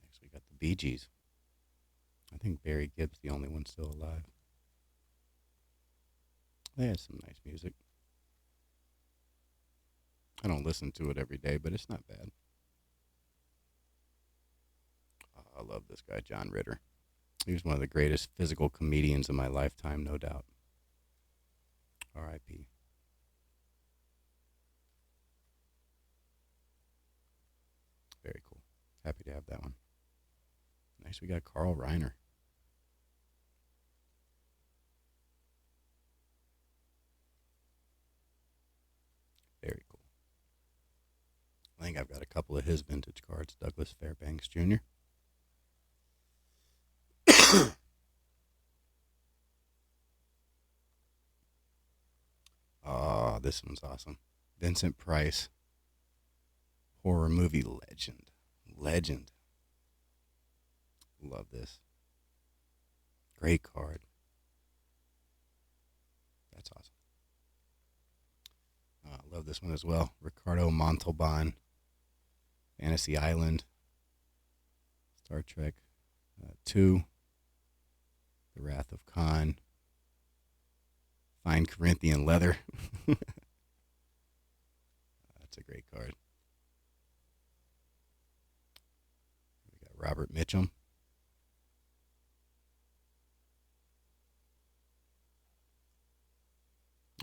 Next, we got the Bee Gees. I think Barry Gibb's the only one still alive. They had some nice music. I don't listen to it every day, but it's not bad. I love this guy, John Ritter. He was one of the greatest physical comedians of my lifetime, no doubt. R.I.P. Very cool. Happy to have that one. Next, we got Carl Reiner. Very cool. think I've got a couple of his vintage cards. Douglas Fairbanks Jr. Oh, this one's awesome. Vincent Price, horror movie legend. Legend. Love this. Great card. That's awesome. Love this one as well. Ricardo Montalban, Fantasy Island, Star Trek 2, The Wrath of Khan, Fine Corinthian Leather. That's a great card. We got Robert Mitchum.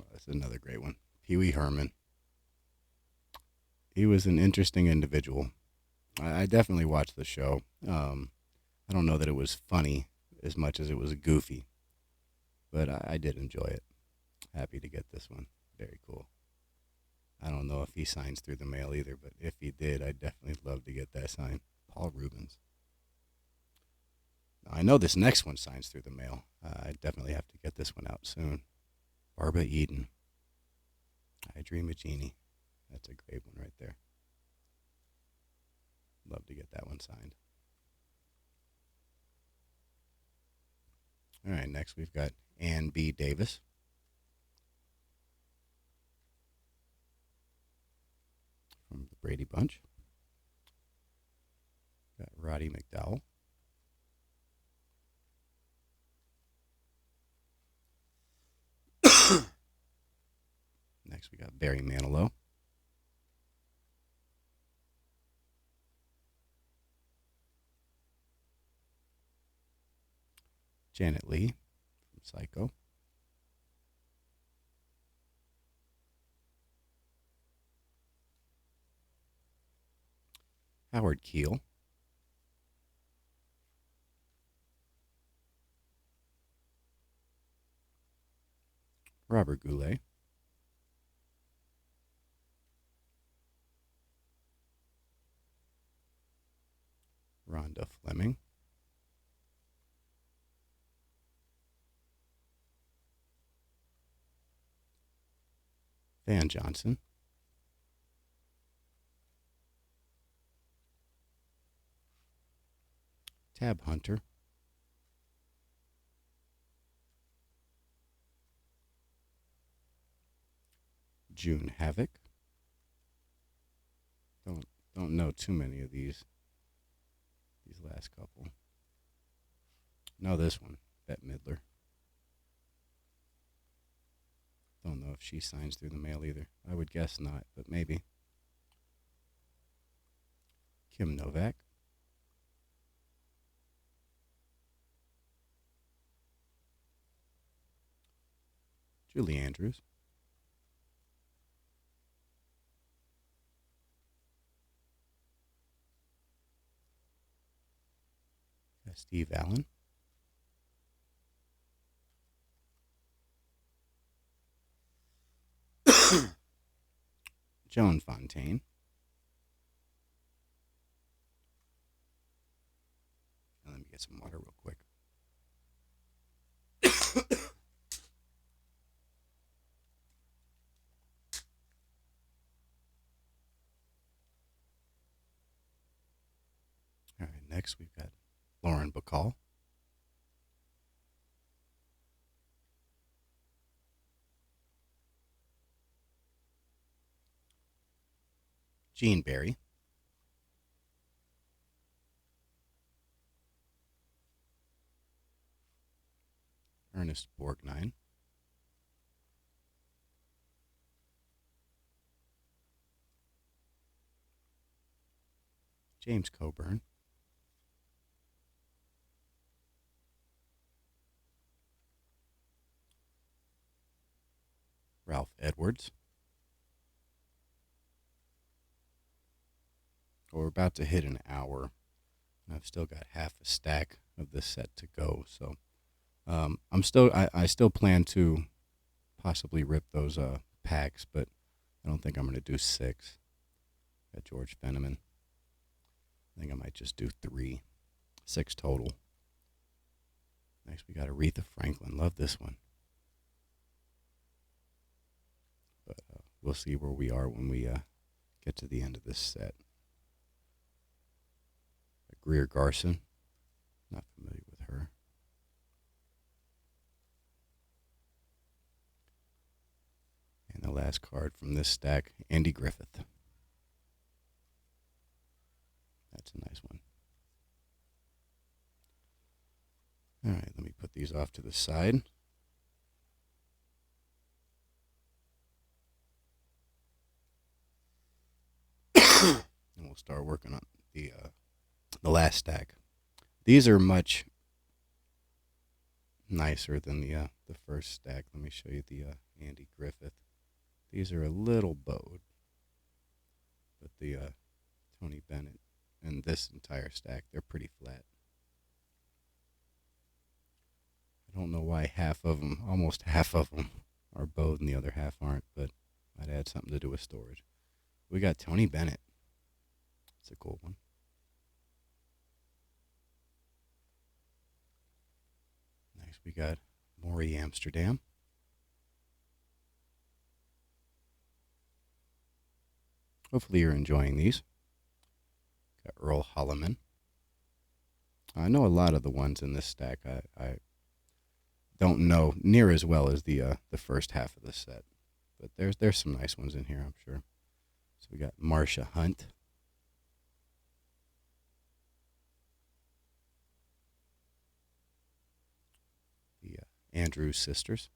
Oh, this is another great one. Pee Wee Herman. He was an interesting individual. I definitely watched the show. I don't know that it was funny as much as it was goofy, but I did enjoy it. Happy to get this one. Very cool. I don't know if he signs through the mail either, but if he did, I'd definitely love to get that signed. Paul Rubens. Now, I know this next one signs through the mail. I definitely have to get this one out soon. Barbara Eden. I Dream of Jeannie. That's a great one right there. Love to get that one signed. All right, next we've got Ann B. Davis. From the Brady Bunch. Got Roddy McDowell. Next we got Barry Manilow. Janet Leigh from Psycho. Howard Keel. Robert Goulet. Rhonda Fleming. Van Johnson. Tab Hunter. June Havoc. Don't know too many of these last couple. Know this one, Bette Midler. Don't know if she signs through the mail either. I would guess not, but maybe. Kim Novak. Julie Andrews. Steve Allen. Joan Fontaine. Now let me get some water real quick. All right, next we've got Lauren Bacall. Gene Barry. Ernest Borgnine. James Coburn. Ralph Edwards. We're about to hit an hour. I've still got half a stack of this set to go, so I still plan to possibly rip those packs, but I don't think I'm going to do 6. Got George Fenneman. I think I might just do 3. 6 total. Next, we got Aretha Franklin. Love this one. But we'll see where we are when we get to the end of this set. Greer Garson. Not familiar with her. And the last card from this stack, Andy Griffith. That's a nice one. All right, let me put these off to the side. And we'll start working on the last stack. These are much nicer than the first stack. Let me show you the Andy Griffith. These are a little bowed, but the Tony Bennett and this entire stack, they're pretty flat. I don't know why almost half of them are bowed and the other half aren't, but might add something to do with storage. We got Tony Bennett. It's a cool one. Next we got Maury Amsterdam. Hopefully you're enjoying these. Got Earl Holliman. I know a lot of the ones in this stack. I don't know near as well as the first half of the set, but there's some nice ones in here, I'm sure. So we got Marcia Hunt. The Andrews sisters.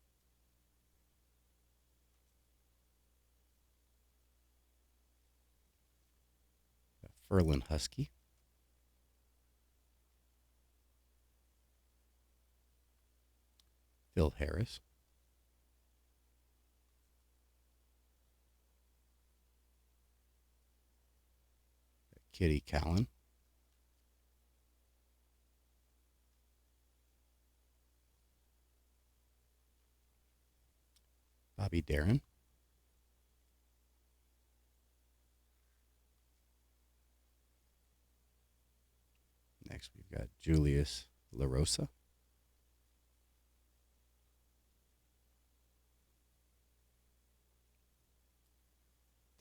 Got Ferlin Husky. Phil Harris. Kitty Callan. Bobby Darin. Next we've got Julius LaRosa.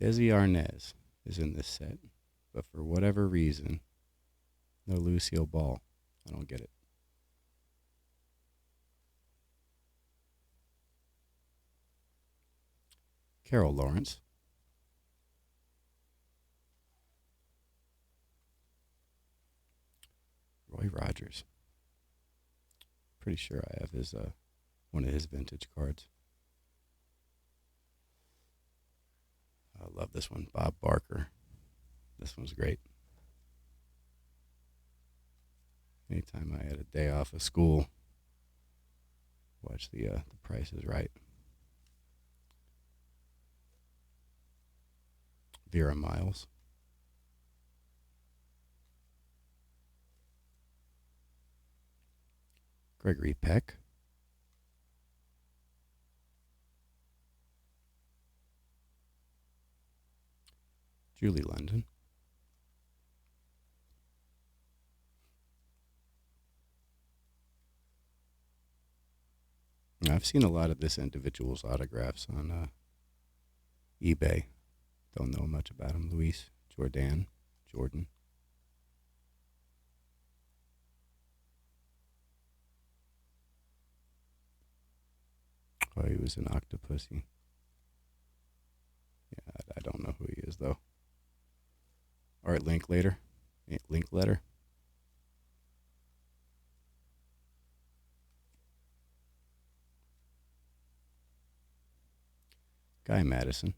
Desi Arnaz is in this set, but for whatever reason, no Lucille Ball. I don't get it. Carol Lawrence. Roy Rogers. Pretty sure I have his one of his vintage cards. I love this one. Bob Barker. This one's great. Anytime I had a day off of school, watch the Price is Right. Vera Miles. Gregory Peck. Julie London. Now, I've seen a lot of this individual's autographs on eBay. Don't know much about him. Luis Jordan. Oh, he was an Octopussy. Yeah, I don't know who he is, though. Art Linkletter. Linkletter. Guy Madison.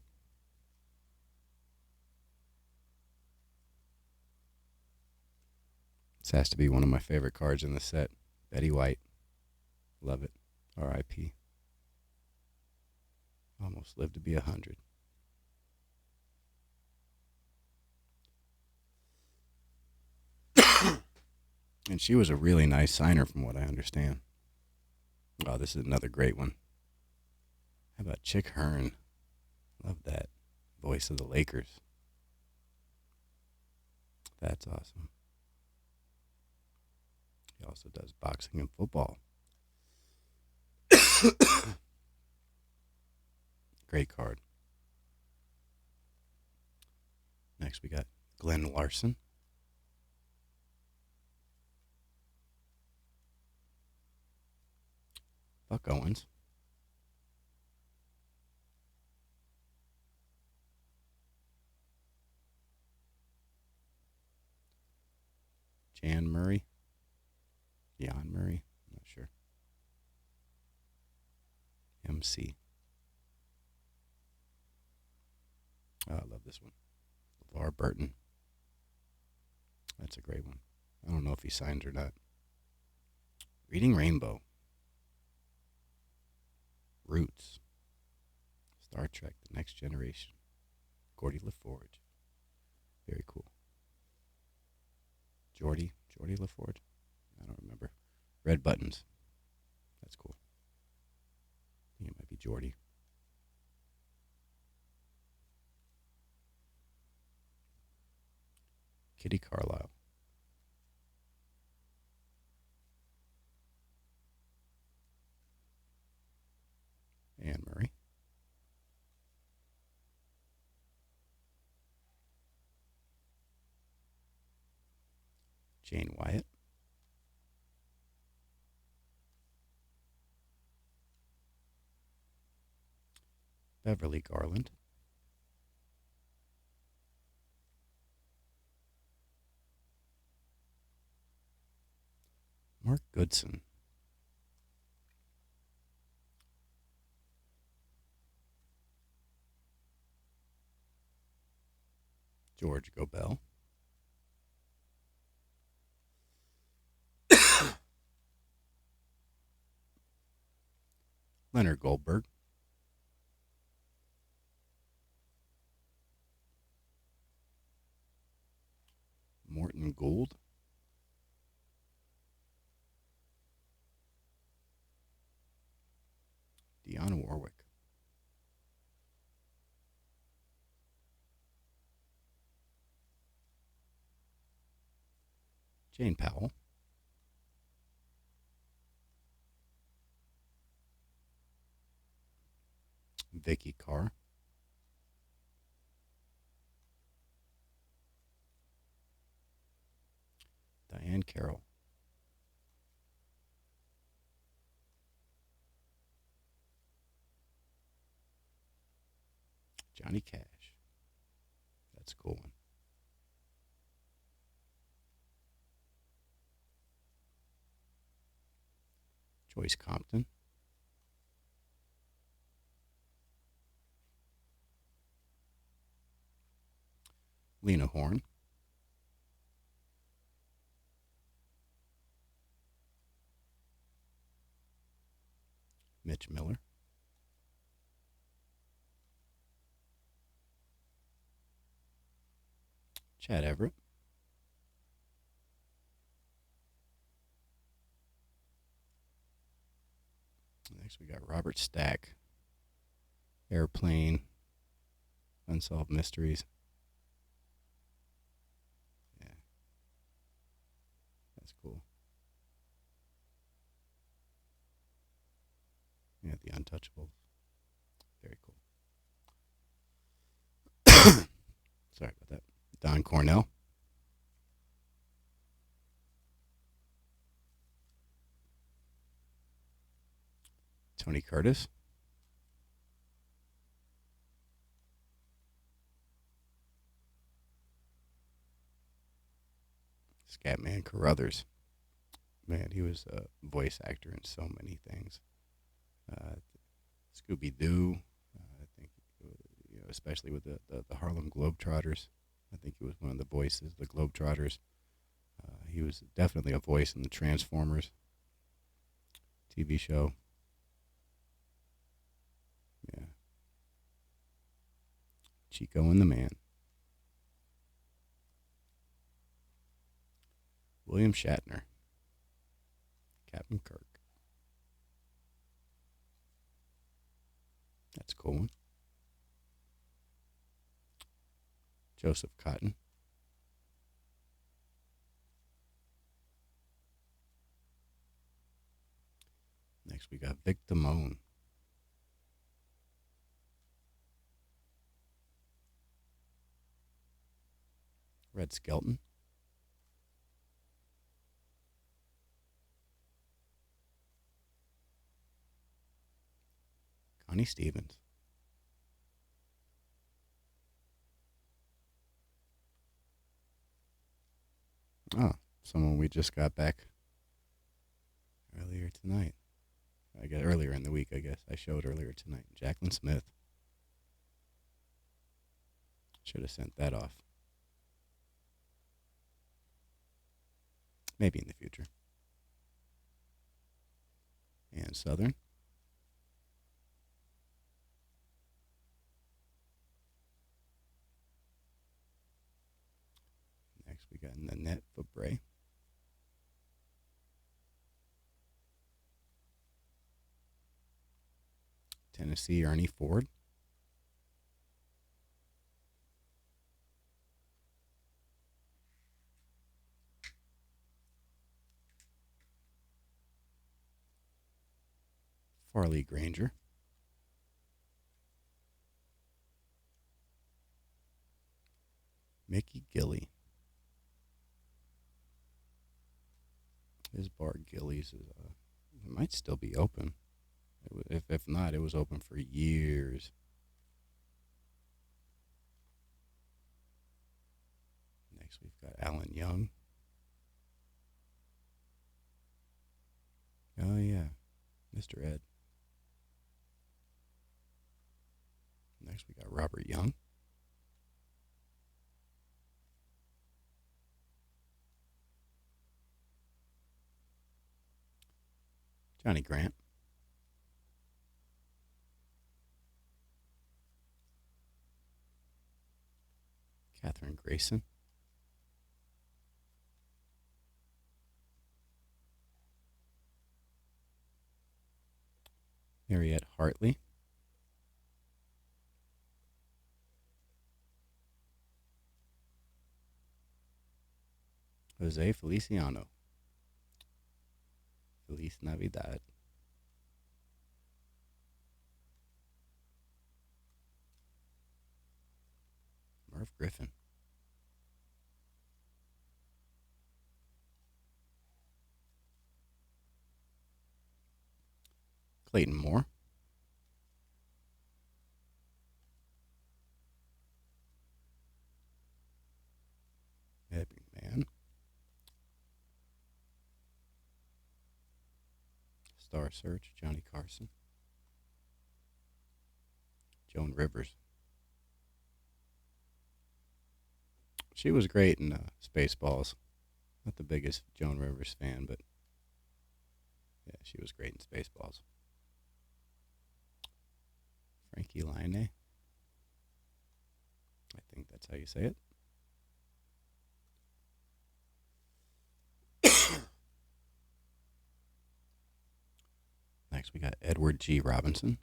This has to be one of my favorite cards in the set. Betty White. Love it. R.I.P. Almost lived to be 100. And she was a really nice signer from what I understand. Oh, this is another great one. How about Chick Hearn? Love that. Voice of the Lakers. That's awesome. He also does boxing and football. Great card. Next, we got Glenn Larson. Buck Owens. Jan Murray. Jan Murray. I'm not sure. MC. Oh, I love this one. LeVar Burton. That's a great one. I don't know if he signed or not. Reading Rainbow. Roots. Star Trek, The Next Generation. Geordie LaForge. Very cool. Geordie LaForge? I don't remember. Red Buttons. That's cool. I think it might be Geordie. Kitty Carlisle. Anne Murray. Jane Wyatt. Beverly Garland. Mark Goodson. George Gobel. Leonard Goldberg. Morton Gould. Dionne Warwick. Jane Powell. Vicky Carr. Diane Carroll. Johnny Cash. That's a cool one. Joyce Compton. Lena Horne. Mitch Miller. Chad Everett. Next, we got Robert Stack. Airplane. Unsolved Mysteries. Yeah. That's cool. Yeah, The Untouchables. Very cool. Sorry about that. Don Cornell. Tony Curtis. Scatman Carruthers. Man, he was a voice actor in so many things. Scooby Doo. I think, especially with the Harlem Globetrotters. I think he was one of the voices, the Globetrotters. He was definitely a voice in the Transformers TV show. Yeah. Chico and the Man. William Shatner. Captain Kirk. That's a cool one. Joseph Cotton. Next, we got Vic Damone. Red Skelton. Connie Stevens. Oh, someone we just got back earlier tonight. I guess earlier in the week, I guess. I showed earlier tonight. Jacqueline Smith. Should have sent that off. Maybe in the future. And Southern. Next, we got Nanette Fabre. Tennessee Ernie Ford. Farley Granger. Mickey Gilly. His bar Gillies is it might still be open. If not, it was open for years. Next, we've got Alan Young. Oh yeah, Mr. Ed. Next, we got Robert Young. Johnny Grant. Catherine Grayson. Mariette Hartley. Jose Feliciano. Feliz Navidad. Merv Griffin. Clayton Moore. Ed McMahon. Star Search, Johnny Carson. Joan Rivers. She was great in Spaceballs. Not the biggest Joan Rivers fan, but yeah, she was great in Spaceballs. Frankie Laine. I think that's how you say it. Next, we got Edward G. Robinson.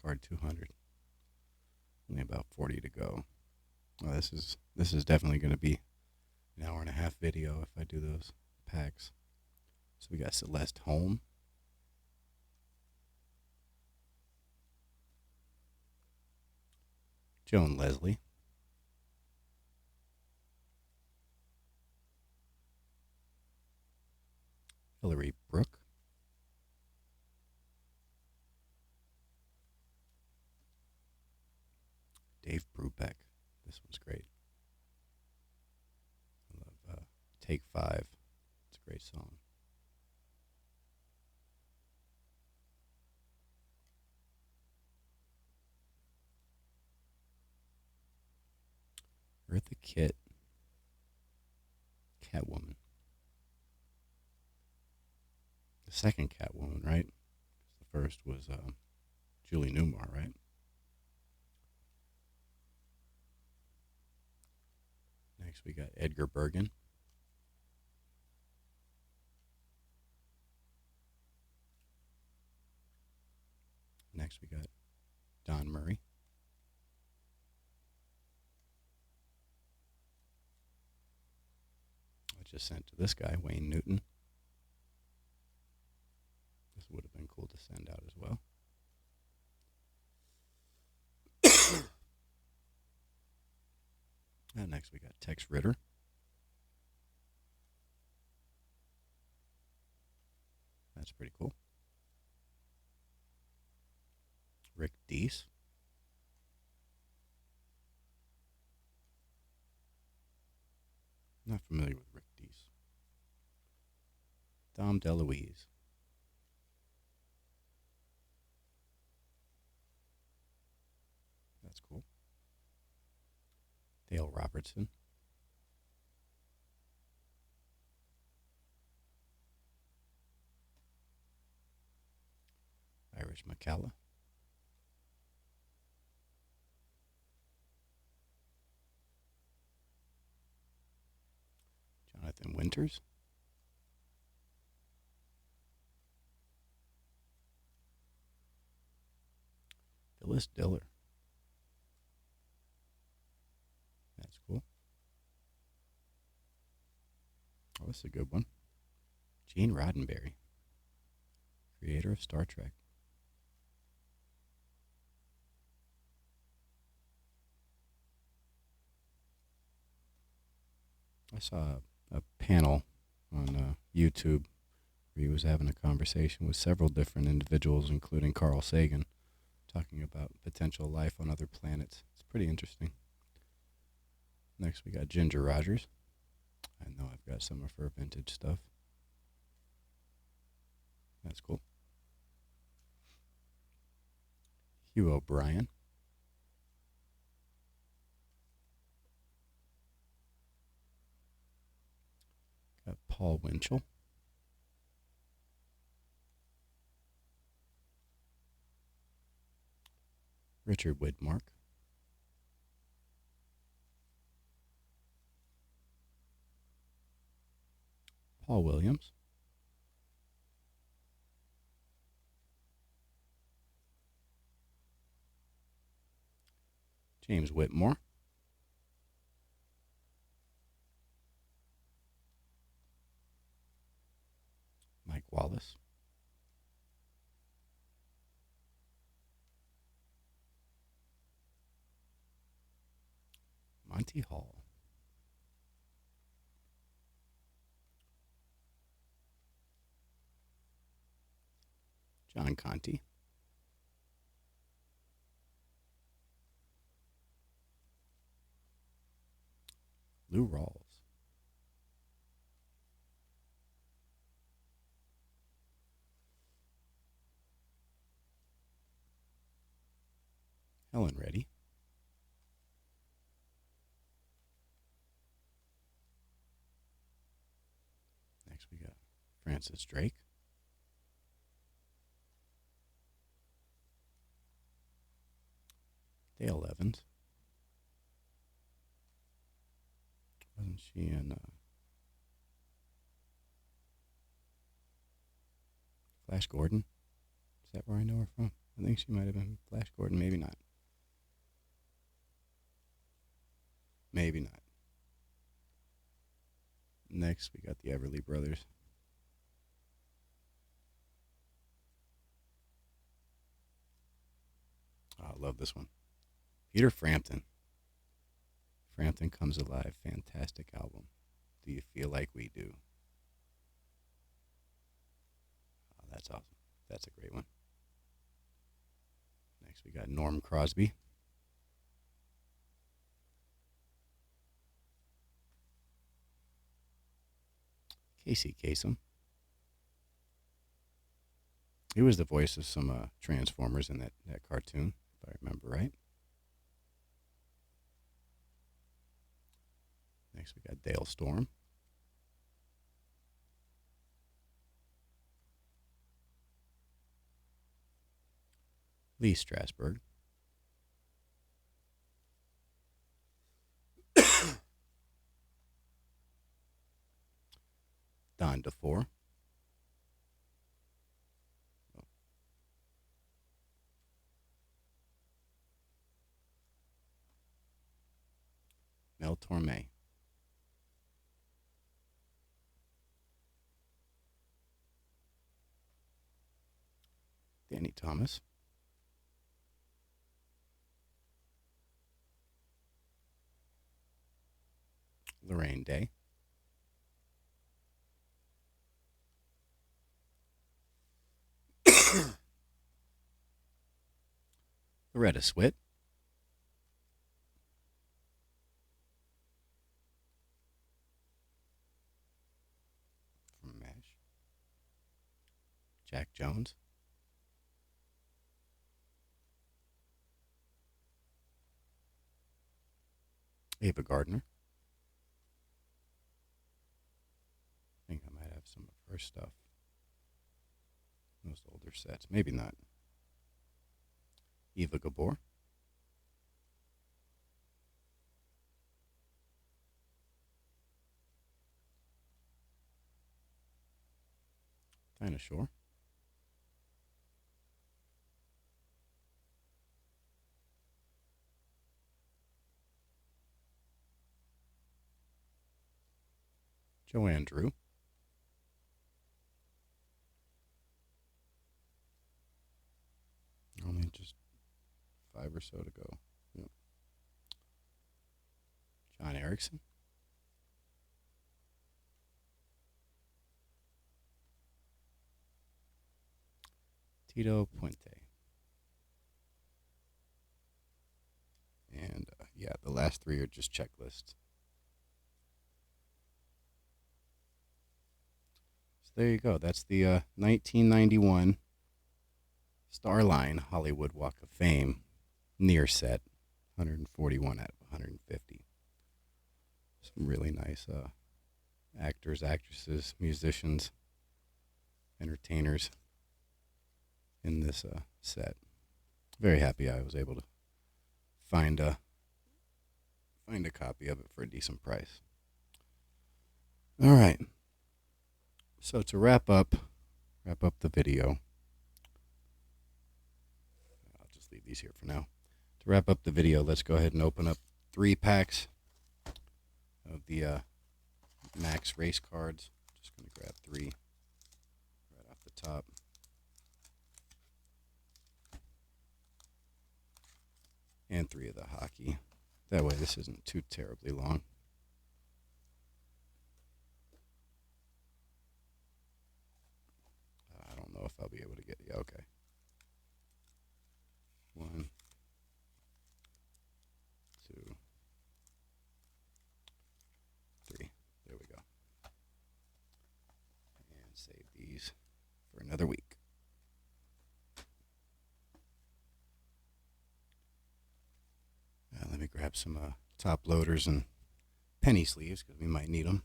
Card 200. Only about 40 to go. Well, this is definitely going to be an hour and a half video if I do those packs. So we got Celeste Holm. Joan Leslie. Hillary Brooke. Dave Brubeck. This one's great. I love Take 5. It's a great song. Eartha Kitt. Catwoman. The second Catwoman, right? The first was Julie Newmar, right? Next, we got Edgar Bergen. Next, we got Don Murray. I just sent to this guy, Wayne Newton. This would have been cool to send out as well. And next we got Tex Ritter. That's pretty cool. Rick Deese. Not familiar with Rick Deese. Dom DeLuise. That's cool. Dale Robertson. Irish McCalla. Jonathan Winters. Phyllis Diller. That's cool. Oh, this is a good one. Gene Roddenberry, creator of Star Trek. I saw a panel on YouTube where he was having a conversation with several different individuals, including Carl Sagan, talking about potential life on other planets. It's pretty interesting. Next, we got Ginger Rogers. I know I've got some of her vintage stuff. That's cool. Hugh O'Brien. Got Paul Winchell. Richard Widmark. Paul Williams. James Whitmore. Mike Wallace. Monty Hall. John Conti. Lou Rawls. Helen Reddy. Next we got Francis Drake. Dale Evans. Wasn't she in Flash Gordon? Is that where I know her from? I think she might have been Flash Gordon. Maybe not. Maybe not. Next, we got the Everly Brothers. Oh, I love this one. Peter Frampton. Frampton Comes Alive. Fantastic album. Do you feel like we do? Oh, that's awesome. That's a great one. Next, we got Norm Crosby. Casey Kasem. He was the voice of some Transformers in that cartoon, if I remember right. Next, we got Dale Storm. Lee Strasberg. Don DeFore. Mel Torme. Danny Thomas. Lorraine Day. Loretta Swit. From MASH. Jack Jones. Ava Gardner. I think I might have some of her stuff. Those older sets. Maybe not. Eva Gabor. Dinah Shore. Joanne Drew. Only just 5 or so to go. Yep. John Erickson. Tito Puente. And yeah, the last 3 are just checklists. So there you go. That's the 1991 Starline Hollywood Walk of Fame near set. 141 out of 150. Some really nice actors, actresses, musicians, entertainers in this set. Very happy I was able to find a copy of it for a decent price. All right. So to wrap up the video, I'll just leave these here for now. To wrap up the video, let's go ahead and open up 3 packs of the Max race cards. Just going to grab 3 right off the top. And 3 of the hockey. That way this isn't too terribly long. I don't know if I'll be able to get, yeah, okay. 1, 2, 3. There we go. And save these for another week. Let me grab some top loaders and penny sleeves because we might need them.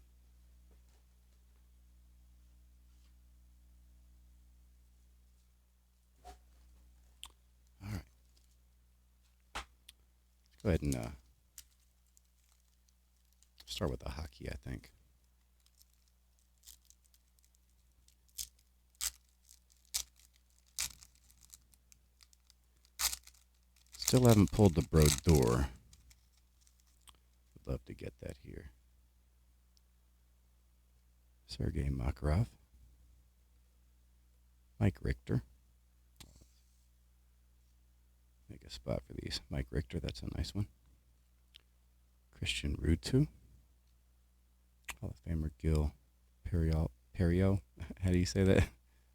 All right. Let's go ahead and start with the hockey, I think. Still haven't pulled the Brodeur. Would love to get that here. Sergei Makarov. Mike Richter. Make a spot for these. Mike Richter, that's a nice one. Christian Ruutu. Hall of Famer Gil Perio. How do you say that?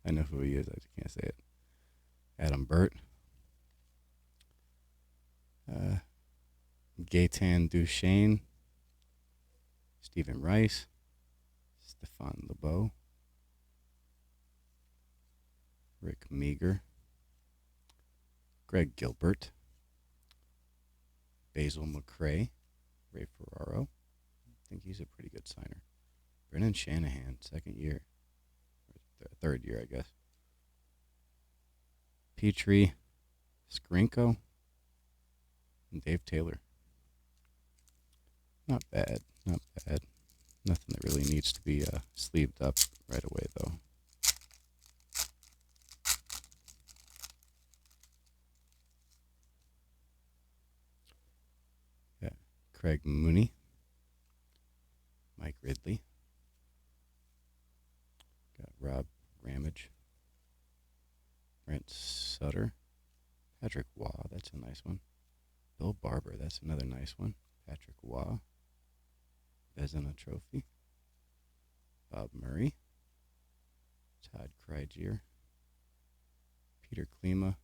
I know who he is. I just can't say it. Adam Burt. Gaetan Duchesne. Stephen Rice. Stefan LeBeau. Rick Meager. Greg Gilbert. Basil McRae. Ray Ferraro. I think he's a pretty good signer. Brennan Shanahan, 2nd year. Or 3rd year, I guess. Petrie. Skrinko. And Dave Taylor. Not bad. Not bad. Nothing that really needs to be sleeved up right away, though. Yeah. Craig Mooney. Mike Ridley. Got Rob Ramage. Brent Sutter. Patrick Waugh, that's a nice one. Bill Barber, that's another nice one. Patrick Waugh. Vezina Trophy. Bob Murray. Todd Krygier. Peter Klima.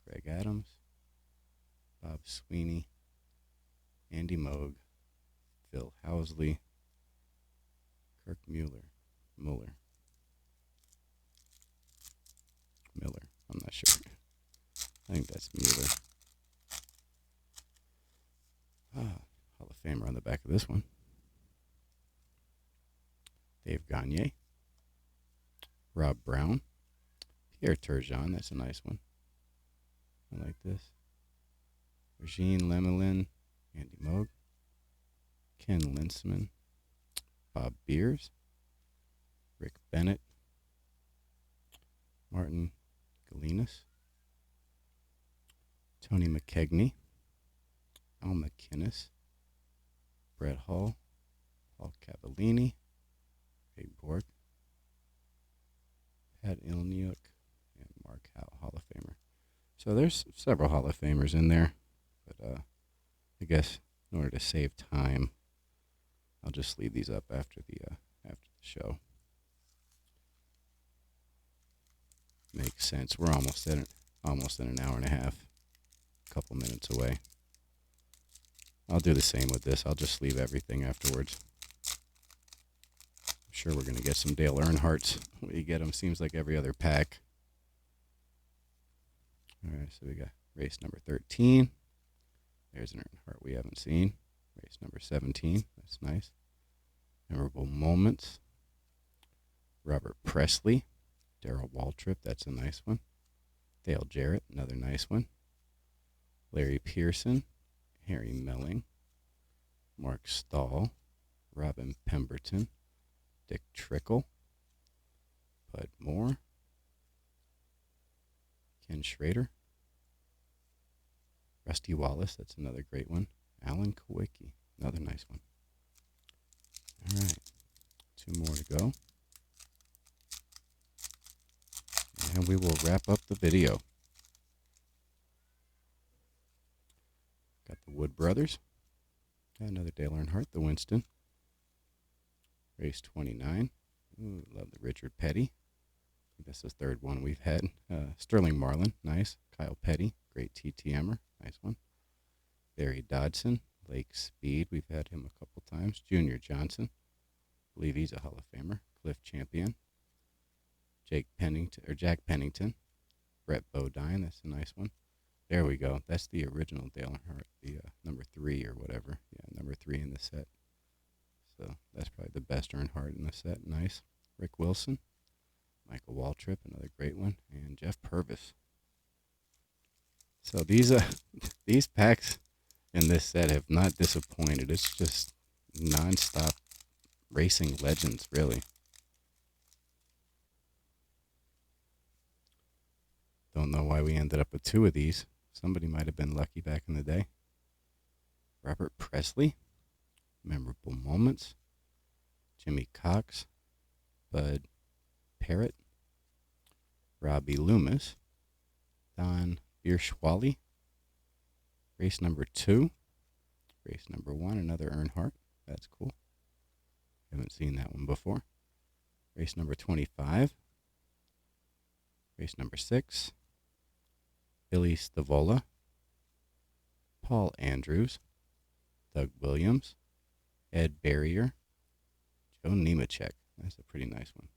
Greg Adams. Bob Sweeney. Andy Moog. Phil Housley. Kirk Mueller. Miller. I'm not sure. I think that's Mueller. Hall of Famer on the back of this one. Dave Gagne. Rob Brown. Pierre Turgeon, that's a nice one. I like this. Regine Lemelin. Andy Moog. Ken Linsman. Bob Beers. Rick Bennett. Martin Galinas. Tony McKegney. Al McInnes. Brett Hall. Paul Cavallini. Ray Borg. Pat Ilniuk. And Mark Howe, Hall of Famer. So there's several Hall of Famers in there. But I guess in order to save time, I'll just leave these up after the show. Makes sense. We're almost in an hour and a half. A couple minutes away. I'll do the same with this. I'll just leave everything afterwards. I'm sure we're going to get some Dale Earnhardts. We get them, seems like every other pack. All right, so we got race number 13. There's an Earnhardt we haven't seen. Race number 17. That's nice. Memorable moments. Robert Presley. Darrell Waltrip. That's a nice one. Dale Jarrett. Another nice one. Larry Pearson. Harry Melling. Mark Stahl. Robin Pemberton. Dick Trickle. Bud Moore. Ken Schrader. Rusty Wallace. That's another great one. Alan Kowicki. Another nice one. All right. 2 more to go. And we will wrap up the video. Got the Wood Brothers. Got another Dale Earnhardt, the Winston. Race 29. Ooh, love the Richard Petty. I think that's the 3rd one we've had. Sterling Marlin, nice. Kyle Petty, great TTMer, nice one. Barry Dodson, Lake Speed, we've had him a couple times. Junior Johnson, I believe he's a Hall of Famer. Cliff Champion. Jack Pennington. Brett Bodine, that's a nice one. There we go. That's the original Dale Earnhardt, the number 3 or whatever. Yeah, number 3 in the set. So that's probably the best Earnhardt in the set. Nice. Rick Wilson. Michael Waltrip, another great one. And Jeff Purvis. So these packs in this set have not disappointed. It's just nonstop racing legends, really. Don't know why we ended up with 2 of these. Somebody might have been lucky back in the day. Robert Presley. Memorable moments. Jimmy Cox. Bud Parrott. Robbie Loomis. Don Bierschwally. Race number 2. Race number 1, another Earnhardt. That's cool. Haven't seen that one before. Race number 25. Race number 6. Billy Stavola. Paul Andrews. Doug Williams. Ed Barrier. Joe Nemechek. That's a pretty nice one.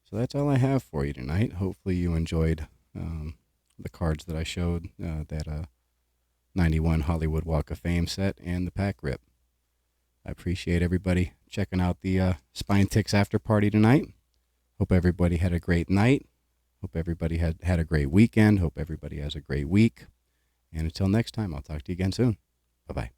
So that's all I have for you tonight. Hopefully you enjoyed the cards that I showed, that 91 Hollywood Walk of Fame set and the pack rip. I appreciate everybody checking out the Spine Ticks after party tonight. Hope everybody had a great night. Hope everybody had a great weekend. Hope everybody has a great week. And until next time, I'll talk to you again soon. Bye-bye.